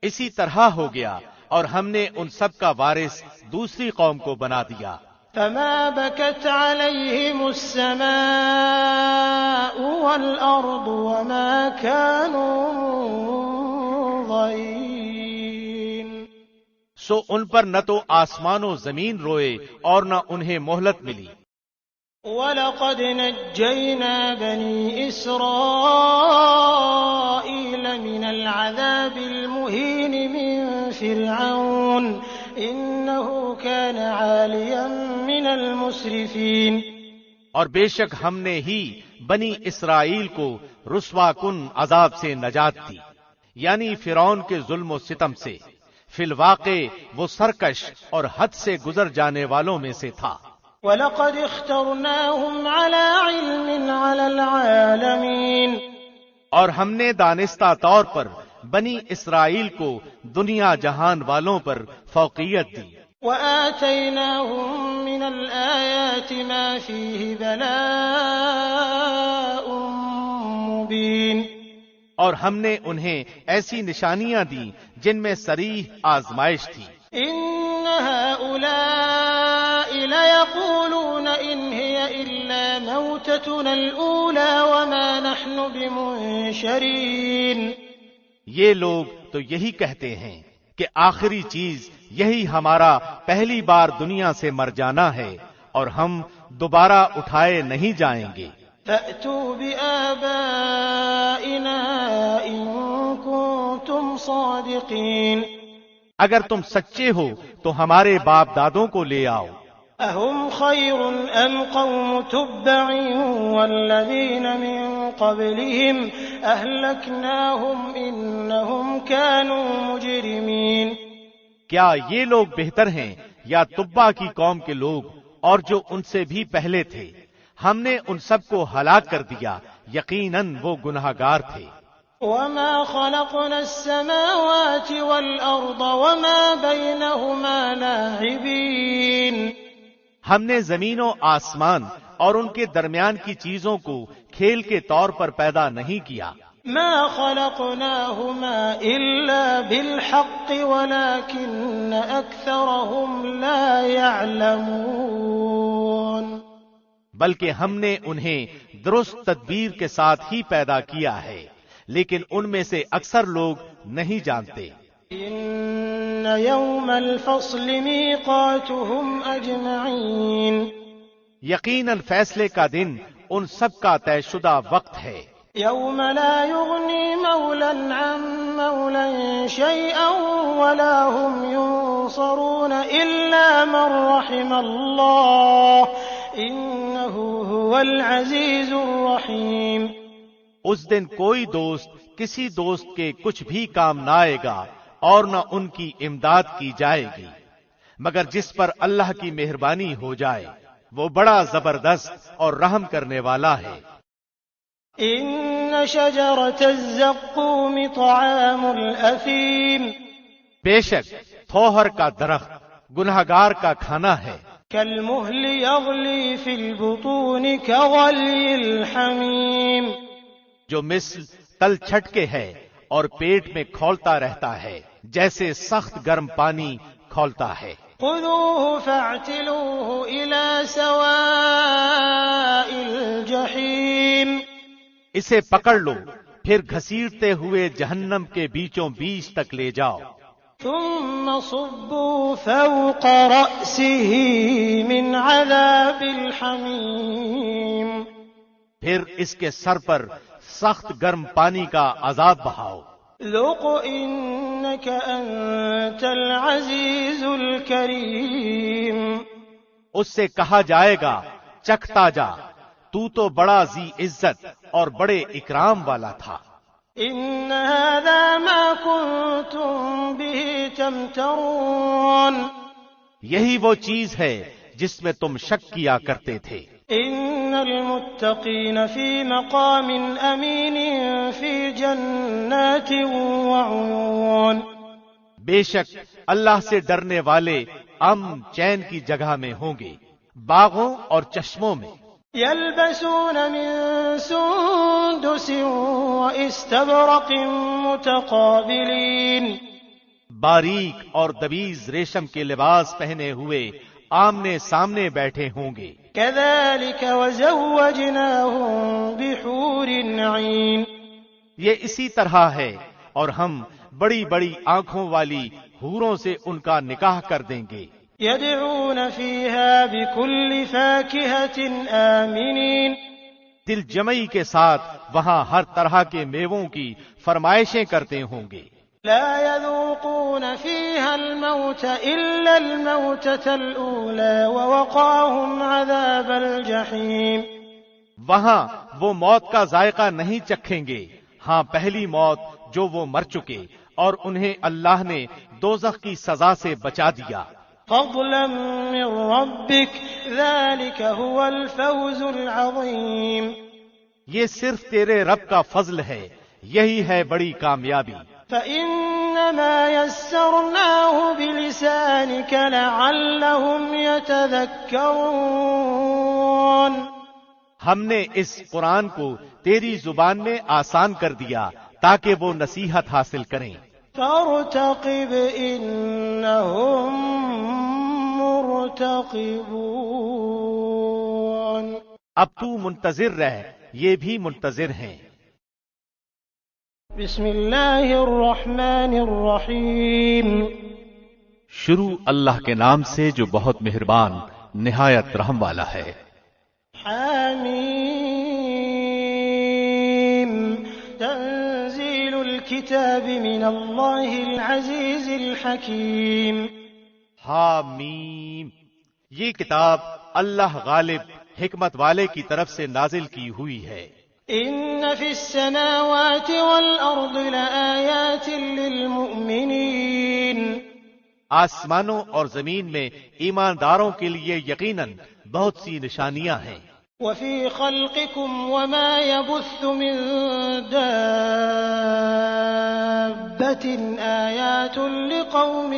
اسی طرح ہو گیا اور ہم نے ان سب کا وارث دوسری قوم کو بنا دیا. فَمَا بَكَتْ عَلَيْهِمُ السَّمَاءُ وَالْأَرْضُ وَمَا كَانُوا مُنظَرِينَ. سو ان پر نہ تو آسمان و زمین روئے اور نہ انہیں مہلت ملی. وَلَقَدْ نَجَّيْنَا بَنِي إِسْرَائِيلَ مِنَ الْعَذَابِ الْمُهِينِ مِنْ فِرْعَوْنَ إِنَّهُ كَانَ عَالِيًا مِنَ الْمُسْرِفِينَ. اور بے شک ہم نے ہی بنی اسرائیل کو رسوا کن عذاب سے نجات دی، یعنی فرعون کے ظلم و ستم سے. فی الواقع وہ سرکش اور حد سے گزر جانے والوں میں سے تھا. وَلَقَدِ اخْتَرْنَاهُمْ عَلَىٰ عِلْمٍ عَلَى الْعَالَمِينَ. اور ہم نے دانستہ طور پر بنی اسرائیل کو دنیا جہان والوں پر فوقیت دی. وَآتَيْنَاهُم مِّنَ الْآيَاتِ مَا فِيهِ بَلَاءٌ مُّبِينٌ. اور ہم نے انہیں ایسی نشانیاں دیں جن میں صریح آزمائش تھی. إِنَّ هَٰؤُلَاءِ لَيَقُولُونَ إِنْ هِيَ إِلَّا مَوْتَتُنَا الْأُولَىٰ وَمَا نَحْنُ بِمُنشَرِينَ. یہ لوگ تو یہی کہتے ہیں کہ آخری چیز یہی ہمارا پہلی بار دنیا سے مر جانا ہے اور ہم دوبارہ اٹھائے نہیں جائیں گے۔ فَأْتُوا بِآبَائِنَا إِن كُنتُمْ صَادِقِينَ۔ اگر تم سچے ہو تو ہمارے باپ دادوں کو لے آؤ۔ أَهُمْ خَيْرٌ أَمْ قَوْمُ تُبَّعٍ وَالَّذِينَ مِن قَبْلِهِمْ أَهْلَكْنَاهُمْ إِنَّهُمْ كَانُوا مُجْرِمِينَ۔ کیا یہ لوگ بہتر ہیں یا تبع کی قوم کے لوگ اور جو ان سے بھی پہلے تھے؟ ہم نے ان سب کو ہلاک کر دیا، یقیناً وہ گناہگار تھے۔ وَمَا خَلَقْنَا السَّمَاوَاتِ وَالْأَرْضَ وَمَا بَيْنَهُمَا لَاعِبِينَ۔ ہم نے زمین و آسمان اور ان کے درمیان کی چیزوں کو کھیل کے طور پر پیدا نہیں کیا۔ مَا خَلَقْنَاهُمَا إِلَّا بِالْحَقِّ وَلَكِنَّ أَكْثَرَهُمْ لَا يَعْلَمُونَ۔ بلکہ ہم نے انہیں درست تدبیر کے ساتھ ہی پیدا کیا ہے، لیکن ان میں سے اکثر لوگ نہیں جانتے۔ إِنَّ يَوْمَ الْفَصْلِ مِيقَاتُهُمْ أَجْمَعِينَ۔ یقیناً فیصلے کا دن ان سب کا طے شدہ وقت ہے۔ يَوْمَ لَا يُغْنِي مَوْلًى عَن مَّوْلًى شَيْئًا وَلَا هُمْ يُنصَرُونَ إِلَّا مَن رَّحِمَ اللَّهُ إِنَّهُ هُوَ الْعَزِيزُ الرَّحِيمُ۔ اس دن کوئی دوست کسی دوست کے کچھ بھی کام نہ آئے گا اور نہ ان کی امداد کی جائے گی، مگر جس پر اللہ کی مہربانی ہو جائے، وہ بڑا زبردست اور رحم کرنے والا ہے۔ إِنَّ شَجَرَةَ الزَّقُّومِ طَعَامُ الْأَثِيمِ۔ بے شک تھوہر کا درخت گنہگار کا کھانا ہے۔ كَالْمُهْلِ يَغْلِي فِي الْبُطُونِ كَغَلْيِ الْحَمِيمِ۔ جو مثل تل چھٹکے ہے اور پیٹ میں کھولتا رہتا ہے، جیسے سخت گرم پانی کھولتا ہے۔ خُذُوهُ فَاعْتِلُوهُ إِلَى سَوَاءِ الْجَحِيمِ۔ اسے پکڑ لو، پھر گھسیٹتے ہوئے جہنم کے بیچوں بیچ تک لے جاؤ۔ ثُمَّ صُبُّوا فَوْقَ رَأْسِهِ مِنْ عَذَابِ الْحَمِيمِ۔ پھر اس کے سر پر سخت گرم پانی کا عذاب بہاؤ۔ ذُقْ إِنَّكَ أَنْتَ الْعَزِيزُ الْكَرِيمُ۔ اس سے کہا جائے گا، چکھتا جا، تو تو بڑا ذی عزت اور بڑے اکرام والا تھا۔ إِنَّ هَذَا مَا كُنتُم بِهِ تَمْتَرُونَ۔ یہی وہ چیز ہے جس میں تم شک کیا کرتے تھے۔ إِنَّ الْمُتَّقِينَ فِي مَقَامٍ أَمِينٍ فِي جَنَّاتٍ وَعُيُونٍ۔ بے شک اللہ سے ڈرنے والے امن چین کی جگہ میں ہوں گے، باغوں اور چشموں میں۔ يَلْبَسُونَ مِن سُندُسٍ وَإِسْتَبْرَقٍ مُتَقَابِلِينَ۔ باریک اور دبیز ریشم کے لباس پہنے ہوئے آمنے سامنے بیٹھے ہوں گے۔ كَذَلِكَ وَزَوَّجْنَاهُم بِحُورٍ عِينٍ۔ یہ اسی طرح ہے اور ہم بڑی بڑی آنکھوں والی حوروں سے ان کا نکاح کر دیں گے۔ يَدْعُونَ فِيهَا بِكُلِّ فَاكِهَةٍ آمِنِينَ۔ دل جمعی کے ساتھ وہاں ہر طرح کے میووں کی فرمائشیں کرتے ہوں گے۔ لا يذوقون فيها الموت إلا الموتة الأولى ووقاهم عذاب الجحيم۔ وہاں وہ موت کا ذائقہ نہیں چکھیں گے، ہاں پہلی موت جو وہ مر چکے، اور انہیں اللہ نے دوزخ کی سزا سے بچا دیا۔ فضلا من ربك ذلك هو الفوز العظيم۔ یہ صرف تیرے رب کا فضل ہے، یہی ہے بڑی کامیابی۔ فإنما يسرناه بلسانك لعلهم يتذكرون۔ ہم نے اس قرآن کو تیری زبان میں آسان کر دیا تاکہ وہ نصیحت حاصل کریں۔ فارتقب إنهم مرتقبون۔ اب تو منتظر رہ، یہ بھی منتظر ہیں۔ بسم اللہ الرحمن الرحیم شروع اللہ کے نام سے جو بہت مہربان نہایت رحم والا ہے۔ حامیم تنزیل الکتاب من اللہ العزیز الحکیم۔ حامیم، یہ کتاب اللہ غالب حکمت والے کی طرف سے نازل کی ہوئی ہے۔ ان فی السماوات والارض لآیات للمؤمنین، آسمانوں اور زمین میں ایمانداروں کے لیے یقیناً بہت سی نشانیاں ہیں۔ وفی خلقکم وما يبث من دابۃ آیات لقوم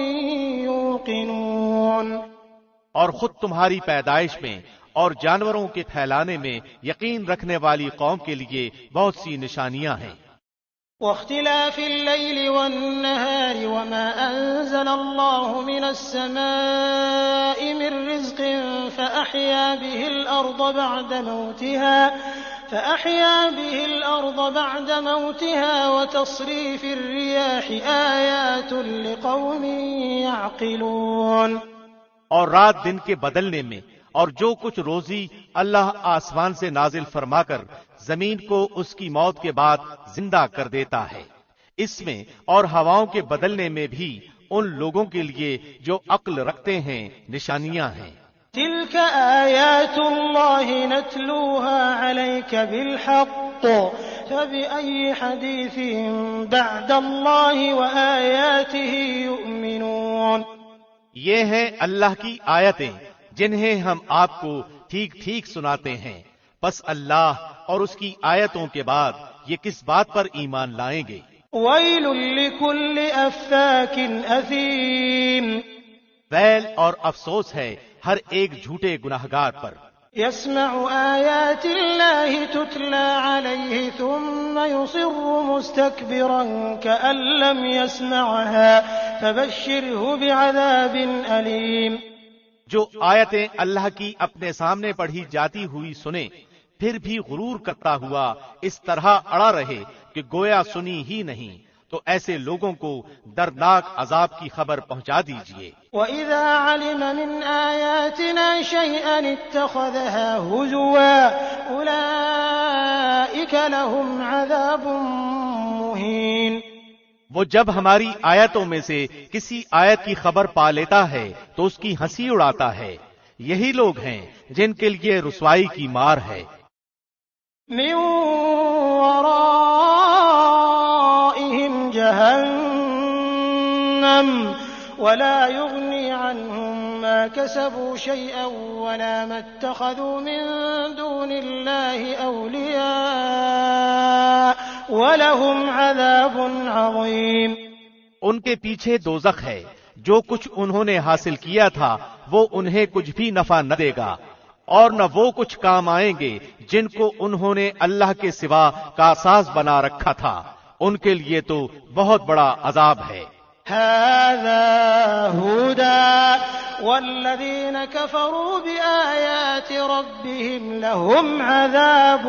یوقنون، اور خود تمہاری پیدائش میں اور جانوروں کے پھیلانے میں یقین رکھنے والی قوم کے لیے بہت سی نشانیاں ہیں۔ واختلاف الليل والنهار وما أنزل الله من السماء من رزق فأحيا به الأرض بعد موتها وتصريف الرياح آيات لقوم يعقلون۔ اور رات دن کے بدلنے میں اور جو کچھ روزی اللہ آسمان سے نازل فرما کر زمین کو اس کی موت کے بعد زندہ کر دیتا ہے، اس میں اور ہواؤں کے بدلنے میں بھی ان لوگوں کے لیے جو عقل رکھتے ہیں نشانیاں ہیں۔ تلك آیات اللہ نتلوها علیک بالحق فبأي حدیث بعد اللہ وآیاته یؤمنون۔ یہ ہیں اللہ کی آیتیں جنہیں ہم آپ کو ٹھیک ٹھیک سناتے ہیں، پس اللہ اور اس کی آیتوں کے بعد یہ کس بات پر ایمان لائیں گے؟ ویل لکل افاک اثیم، ویل اور افسوس ہے ہر ایک جھوٹے گناہگار پر۔ یسمع آیات اللہ تتلی علیہ ثم یصر مستکبرا کأن لم یسمعها فبشرہ بعذاب علیم۔ جو آیتیں اللہ کی اپنے سامنے پڑھی جاتی ہوئی سنے پھر بھی غرور کرتا ہوا اس طرح اڑا رہے کہ گویا سنی ہی نہیں، تو ایسے لوگوں کو دردناک عذاب کی خبر پہنچا دیجیے۔ وَإِذَا عَلِمَ مِنْ آيَاتِنَا شَيْئًا اتَّخَذَهَا هُزُوًا أُولَئِكَ لَهُمْ عَذَابٌ مُهِينٌ۔ وہ جب ہماری آیتوں میں سے کسی آیت کی خبر پا لیتا ہے تو اس کی ہنسی اڑاتا ہے، یہی لوگ ہیں جن کے لیے رسوائی کی مار ہے۔ من ورائهم جهنم ولا يغني عنهم ما كسبوا شيئا ولا ما اتخذوا من دون الله أولياء وَلَهُمْ عَذَابٌ عَظِيمٌ۔ ان کے پیچھے دوزخ ہے، جو کچھ انہوں نے حاصل کیا تھا وہ انہیں کچھ بھی نفع نہ دے گا، اور نہ وہ کچھ کام آئیں گے جن کو انہوں نے اللہ کے سوا کاساز بنا رکھا تھا، ان کے لیے تو بہت بڑا عذاب ہے۔ هَذَا هُدًى وَالَّذِينَ كَفَرُوا بِآيَاتِ رَبِّهِمْ لَهُمْ عَذَابٌ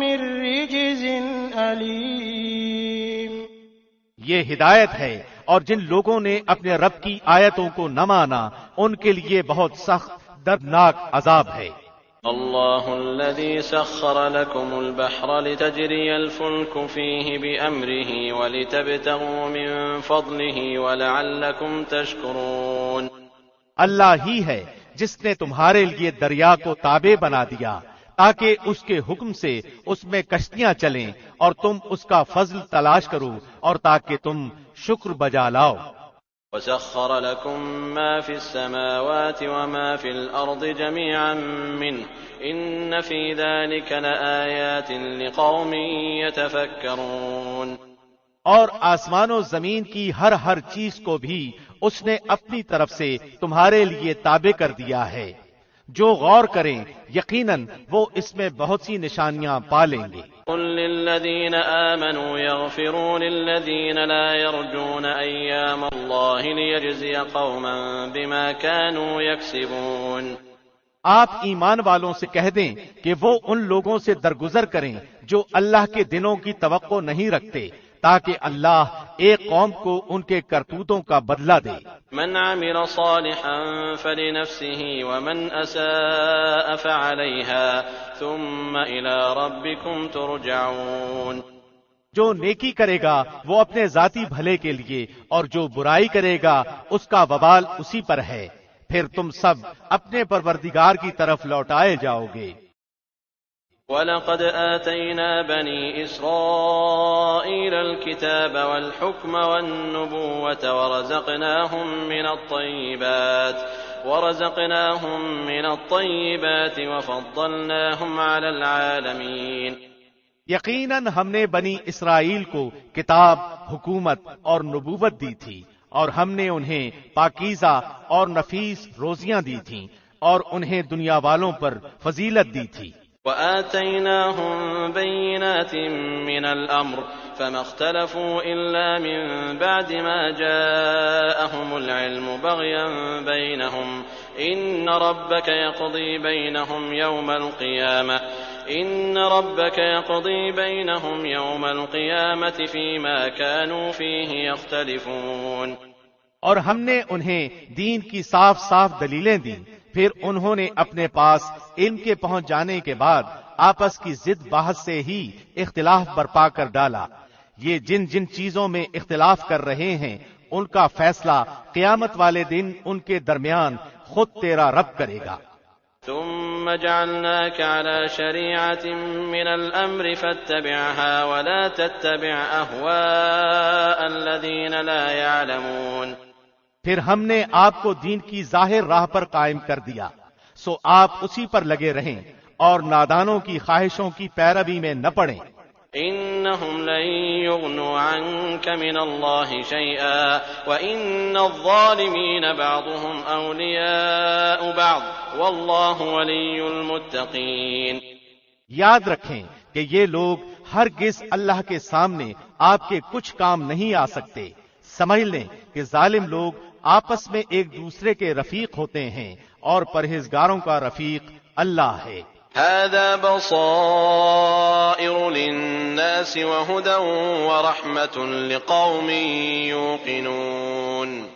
مِّن رِّجْزٍ أَلِيمٌ۔ یہ ہدایت ہے، اور جن لوگوں نے اپنے رب کی آیتوں کو نہ مانا ان کے لیے بہت سخت دردناک عذاب ہے۔ اللہ الذي سخر لكم البحر لتجري الفلك فيه بأمره ولتبتغوا من فضله ولعلكم تشكرون۔ اللہ ہی ہے جس نے تمہارے لیے دریا کو تابع بنا دیا تاکہ اس کے حکم سے اس میں کشتیاں چلیں اور تم اس کا فضل تلاش کرو اور تاکہ تم شکر بجا لاؤ۔ وسخر لكم ما في السماوات وما في الأرض جميعا منه إن في ذلك لآيات لقوم يتفكرون۔ اور آسمان و زمین کی ہر چیز کو بھی اس نے اپنی طرف سے تمہارے لیے تابع کر دیا ہے، جو غور کریں یقیناً وہ اس میں بہت سی نشانیاں پا لیں گے۔ قل للذين آمنوا يغفروا للذين لا يرجون أيام الله ليجزي قوما بما كانوا يكسبون۔ آپ ایمان والوں سے کہہ دیں کہ وہ ان لوگوں سے درگزر کریں جو اللہ کے دنوں کی توقع نہیں رکھتے تاکہ اللہ ایک قوم کو ان کے کرتوتوں کا بدلہ دے۔ من عمل صالحا فلنفسه ومن اساء فعليها ثم الى ربكم ترجعون۔ جو نیکی کرے گا وہ اپنے ذاتی بھلے کے لیے، اور جو برائی کرے گا اس کا وبال اسی پر ہے، پھر تم سب اپنے پروردگار کی طرف لوٹائے جاؤ گے۔ وَلَقَدْ آتَيْنَا بَنِي إِسْرَائِيلَ الْكِتَابَ وَالْحُكْمَ وَالنُّبُوَّةَ وَرَزَقْنَاهُم مِّنَ الطَّيِّبَاتِ وَفَضَّلْنَاهُمْ عَلَى الْعَالَمِينَ۔ یقیناً ہم نے بنی اسرائیل کو کتاب، حکومت اور نبوت دی تھی، اور ہم نے انہیں پاکیزہ اور نفیس روزیاں دی تھیں، اور انہیں دنیا والوں پر فضیلت دی تھی۔ وَآتَيْنَاهُمْ بَيِّنَاتٍ مِّنَ الْأَمْرِ فَمَا اخْتَلَفُوا إِلَّا مِن بَعْدِ مَا جَاءَهُمُ الْعِلْمُ بَغْيًا بَيْنَهُمْ إِنَّ رَبَّكَ يَقْضِي بَيْنَهُمْ يَوْمَ الْقِيَامَةِ فِيمَا كَانُوا فِيهِ يَخْتَلِفُونَ۔ اور ہم نے انہیں دین کی صاف صاف دلیلیں دیں، پھر انہوں نے اپنے پاس علم کے پہنچ جانے کے بعد آپس کی ضد بحث سے ہی اختلاف برپا کر ڈالا۔ یہ جن جن چیزوں میں اختلاف کر رہے ہیں ان کا فیصلہ قیامت والے دن ان کے درمیان خود تیرا رب کرے گا۔ ثم جعلناك على شريعة من الأمر فاتبعها ولا تتبع أهواء الذين لا يعلمون۔ پھر ہم نے آپ کو دین کی ظاہر راہ پر قائم کر دیا، سو آپ اسی پر لگے رہیں اور نادانوں کی خواہشوں کی پیروی میں نہ پڑیں۔ إنهم لن يغنوا عنك من الله شيئا وإن الظالمين بعضهم أولياء بعض والله ولي المتقين۔ یاد رکھیں کہ یہ لوگ ہرگز اللہ کے سامنے آپ کے کچھ کام نہیں آ سکتے۔ سمجھ لیں کہ ظالم لوگ آپس میں ایک دوسرے کے رفیق ہوتے ہیں، اور پرہیزگاروں کا رفیق اللہ ہے۔ هذا بصائر للناس وهدى ورحمة لقوم يوقنون۔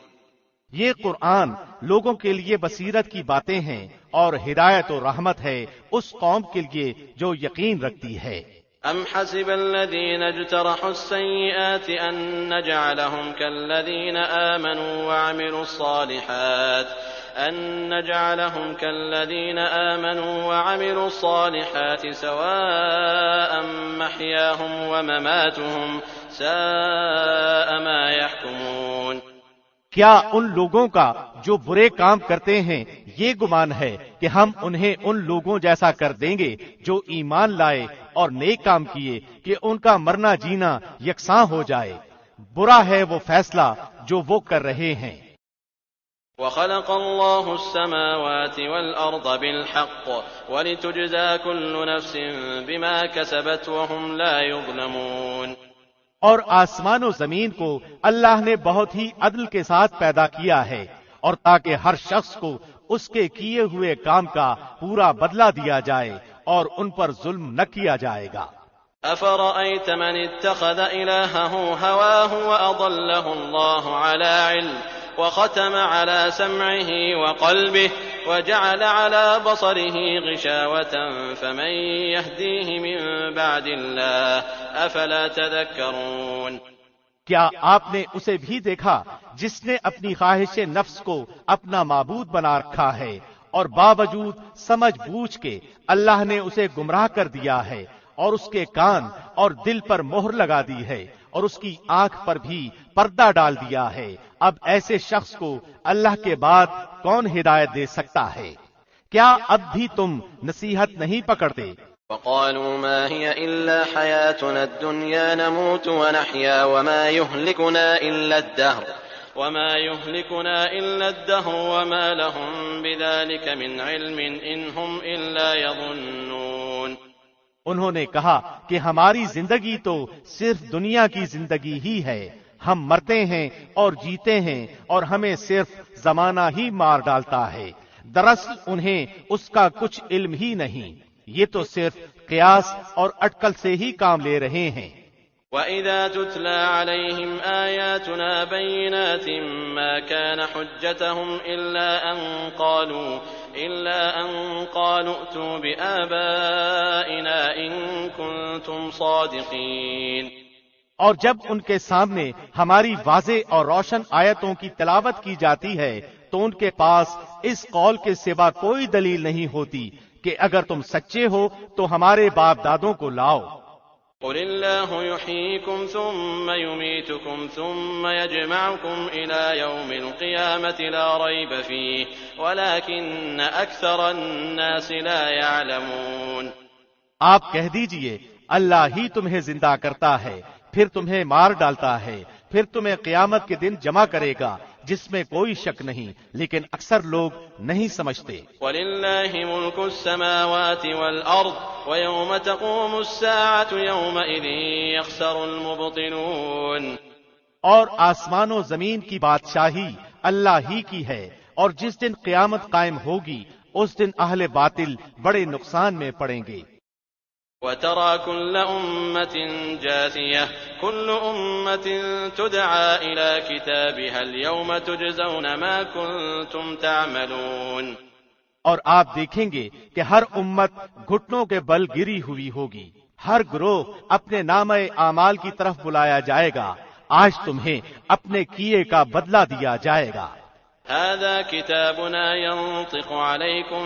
یہ قرآن لوگوں کے لیے بصیرت کی باتیں ہیں اور ہدایت و رحمت ہے اس قوم کے لیے جو یقین رکھتی ہے۔ أم حسب الذين اجترحوا السيئات أن نجعلهم كالذين آمنوا وعملوا الصالحات سواء محياهم ومماتهم ساء ما يحكمون۔ کیا ان لوگوں کا جو برے کام کرتے ہیں یہ گمان ہے کہ ہم انہیں ان لوگوں جیسا کر دیں گے جو ایمان لائے اور نیک کام کیے کہ ان کا مرنا جینا یکساں ہو جائے؟ برا ہے وہ فیصلہ جو وہ کر رہے ہیں۔ وَخَلَقَ اللَّهُ السَّمَاوَاتِ وَالْأَرْضَ بِالْحَقِّ وَلِتُجْزَى كُلُّ نَفْسٍ بِمَا كَسَبَتْ وَهُمْ لَا يُظْلَمُونَ۔ اور آسمان و زمین کو اللہ نے بہت ہی عدل کے ساتھ پیدا کیا ہے، اور تاکہ ہر شخص کو اس کے کیے ہوئے کام کا پورا بدلہ دیا جائے اور ان پر ظلم نہ کیا جائے گا۔ أَفَرَأَيْتَ مَنِ اتَّخَذَ إِلَٰهَهُ هَوَاهُ وَأَضَلَّهُ اللَّهُ عَلَىٰ عِلْمٍ وختم على سمعه وقلبه وجعل على بصره غشاوة فمن يهديه من بعد الله أفلا تذكرون۔ کیا آپ نے اسے بھی دیکھا جس نے اپنی خواہش نفس کو اپنا معبود بنا رکھا ہے، اور باوجود سمجھ بوجھ کے اللہ نے اسے گمراہ کر دیا ہے، اور اس کے کان اور دل پر مہر لگا دی ہے، اور اس کی آنکھ پر بھی پردہ ڈال دیا ہے۔ اب ایسے شخص کو اللہ کے بعد کون ہدایت دے سکتا ہے؟ کیا اب بھی تم نصیحت نہیں پکڑتے؟ وقالوا ما هي إلا حياتنا الدنيا نموت ونحيا وما يهلكنا إلا الدهر وما لهم بذلك من علم إن هم إلا يظنون۔ انہوں نے کہا کہ ہماری زندگی تو صرف دنیا کی زندگی ہی ہے، ہم مرتے ہیں اور جیتے ہیں اور ہمیں صرف زمانہ ہی مار ڈالتا ہے، دراصل انہیں اس کا کچھ علم ہی نہیں، یہ تو صرف قیاس اور اٹکل سے ہی کام لے رہے ہیں۔ وَإِذَا تُتْلَى عَلَيْهِمْ آيَاتُنَا بَيِّنَاتٍ مَا كَانَ حُجَّتَهُمْ إِلَّا أَن قَالُوا ائْتُوا بِآبَائِنَا إِن كُنتُمْ صَادِقِينَ۔ اور جب ان کے سامنے ہماری واضح اور روشن آیتوں کی تلاوت کی جاتی ہے تو ان کے پاس اس قول کے سوا کوئی دلیل نہیں ہوتی کہ اگر تم سچے ہو تو ہمارے باپ دادوں کو لاؤ۔ قُلِ اللَّهُ يُحْيِيكُمْ ثُمَّ يُمِيتُكُمْ ثُمَّ يَجْمَعُكُمْ إِلَى يَوْمِ الْقِيَامَةِ لَا رَيْبَ فِيهِ وَلَكِنَّ أَكْثَرَ النَّاسِ لَا يَعْلَمُونَ۔ آپ کہہ دیجئے اللہ ہی تمہیں زندہ کرتا ہے، پھر تمہیں مار ڈالتا ہے، پھر تمہیں قیامت کے دن جمع کرے گا جس میں کوئی شک نہیں، لیکن اکثر لوگ نہیں سمجھتے۔ وَلِلَّهِ مُلْكُ السَّمَاوَاتِ وَالْأَرْضِ وَيَوْمَ تَقُومُ السَّاعَةُ يَوْمَئِذٍ يَخْسَرُ الْمُبْطِلُونَ۔ اور آسمان و زمین کی بادشاہی اللہ ہی کی ہے، اور جس دن قیامت قائم ہوگی اس دن اہل باطل بڑے نقصان میں پڑیں گے۔ وَتَرَى كُلَّ أُمَّةٍ جَاثِيَةً كُلُّ أُمَّةٍ تُدْعَى إِلَى كِتَابِهَا الْيَوْمَ تُجْزَوْنَ مَا كُنتُمْ تَعْمَلُونَ۔ اور آپ دیکھیں گے کہ ہر امت گھٹنوں کے بل گری ہوئی ہوگی، ہر گروہ اپنے نامہ اعمال کی طرف بلایا جائے گا، آج تمہیں اپنے کیے کا بدلہ دیا جائے گا۔ هذا كتابنا ينطق عليكم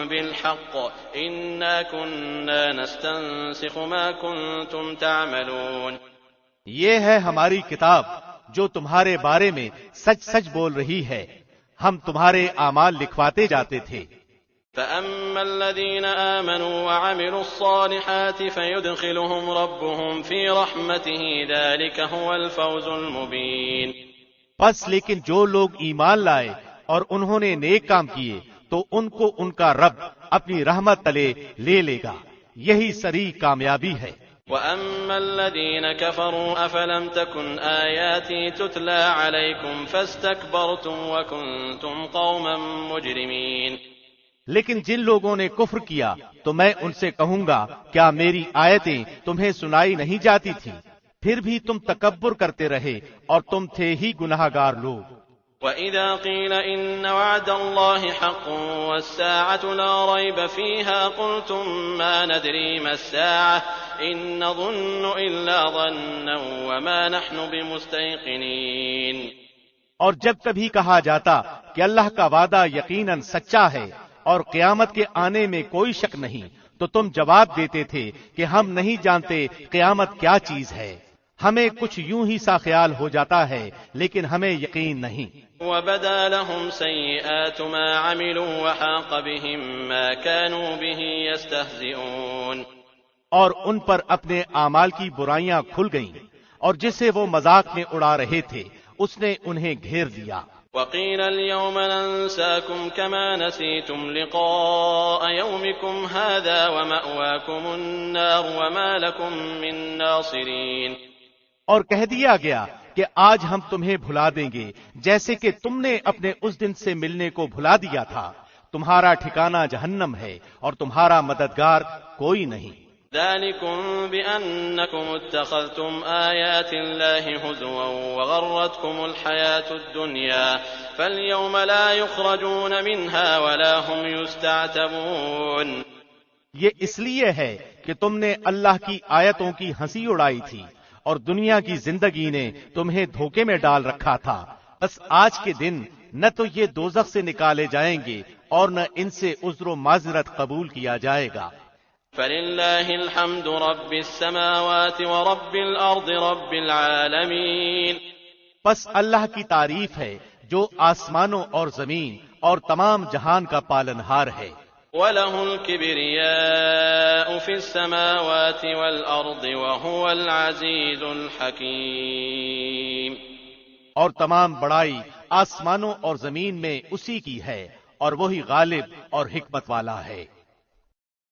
بالحق إنا كنا نستنسخ ما كنتم تعملون۔ یہ ہے ہماری کتاب جو تمہارے بارے میں سچ سچ بول رہی ہے، ہم تمہارے اعمال لکھواتے جاتے تھے۔ فأما الذين آمنوا وعملوا الصالحات فيدخلهم ربهم في رحمته ذلك هو الفوز المبين۔ پس لیکن جو لوگ ایمان لائے اور انہوں نے نیک کام کیے تو ان کو ان کا رب اپنی رحمت تلے لے لے گا، یہی سری کامیابی ہے۔ وَأَمَّا الَّذِينَ كَفَرُوا أَفَلَمْ تَكُنْ آيَاتِي تُتْلَى عَلَيْكُمْ فَاسْتَكْبَرْتُمْ وَكُنْتُمْ قَوْمًا مُجْرِمِينَ۔ لیکن جن لوگوں نے کفر کیا تو میں ان سے کہوں گا کیا میری آیتیں تمہیں سنائی نہیں جاتی تھیں؟ پھر بھی تم تکبر کرتے رہے اور تم تھے ہی گناہگار لوگ۔ وَإِذَا قِيلَ إِنَّ وَعْدَ اللَّهِ حَقٌّ وَالسَّاعَةُ لَا رَيْبَ فِيهَا قُلْتُم مَّا نَدْرِي مَا السَّاعَةُ إِن نَّظُنُّ إِلَّا ظَنًّا وَمَا نَحْنُ بِمُسْتَيْقِنِينَ۔ اور جب کبھی کہا جاتا کہ اللہ کا وعدہ یقیناً سچا ہے اور قیامت کے آنے میں کوئی شک نہیں تو تم جواب دیتے تھے کہ ہم نہیں جانتے قیامت کیا چیز ہے، ہمیں کچھ یوں ہی سا خیال ہو جاتا ہے لیکن ہمیں یقین نہیں۔ وَبَدَا لَهُمْ سَيِّئَاتُ مَا عَمِلُوا وَحَاقَ بِهِم مَّا كَانُوا بِهِ يَسْتَهْزِئُونَ۔ اور ان پر اپنے اعمال کی برائیاں کھل گئیں اور جسے وہ مذاق میں اڑا رہے تھے اس نے انہیں گھیر لیا۔ وَقِيلَ الْيَوْمَ نَنسَاكُمْ كَمَا نَسِيتُمْ لِقَاءَ يَوْمِكُمْ هَٰذَا وَمَأْوَاكُمُ النَّارُ وَمَا لَكُم مِّن نَّاصِرِينَ۔ اور کہہ دیا گیا کہ آج ہم تمہیں بھلا دیں گے جیسے کہ تم نے اپنے اس دن سے ملنے کو بھلا دیا تھا، تمہارا ٹھکانہ جہنم ہے اور تمہارا مددگار کوئی نہیں۔ ذَلِكُمْ بِأَنَّكُمُ اتَّخَذْتُمْ آيَاتِ اللَّهِ هُزُوًا وَغَرَّتْكُمُ الْحَيَاةُ الدُّنْيَا فَالْيَوْمَ لَا يُخْرَجُونَ مِنْهَا وَلَا هُمْ يُسْتَعْتَبُونَ۔ یہ اس لیے ہے کہ تم نے اللہ کی آیتوں کی ہنسی اڑائی تھی اور دنیا کی زندگی نے تمہیں دھوکے میں ڈال رکھا تھا، بس آج کے دن نہ تو یہ دوزخ سے نکالے جائیں گے اور نہ ان سے عذر و معذرت قبول کیا جائے گا۔ فَلِلَّهِ الْحَمْدُ رَبِّ السَّمَاوَاتِ وَرَبِّ الْأَرْضِ رَبِّ الْعَالَمِينَ۔ پس اللہ کی تعریف ہے جو آسمانوں اور زمین اور تمام جہان کا پالنہار ہے۔ وَلَهُ الْكِبْرِيَاءُ فِي السَّمَاوَاتِ وَالْأَرْضِ وَهُوَ الْعَزِيزُ الْحَكِيمُ۔ اور تمام بڑائی آسمانوں اور زمین میں اسی کی ہے اور وہی غالب اور حکمت والا ہے۔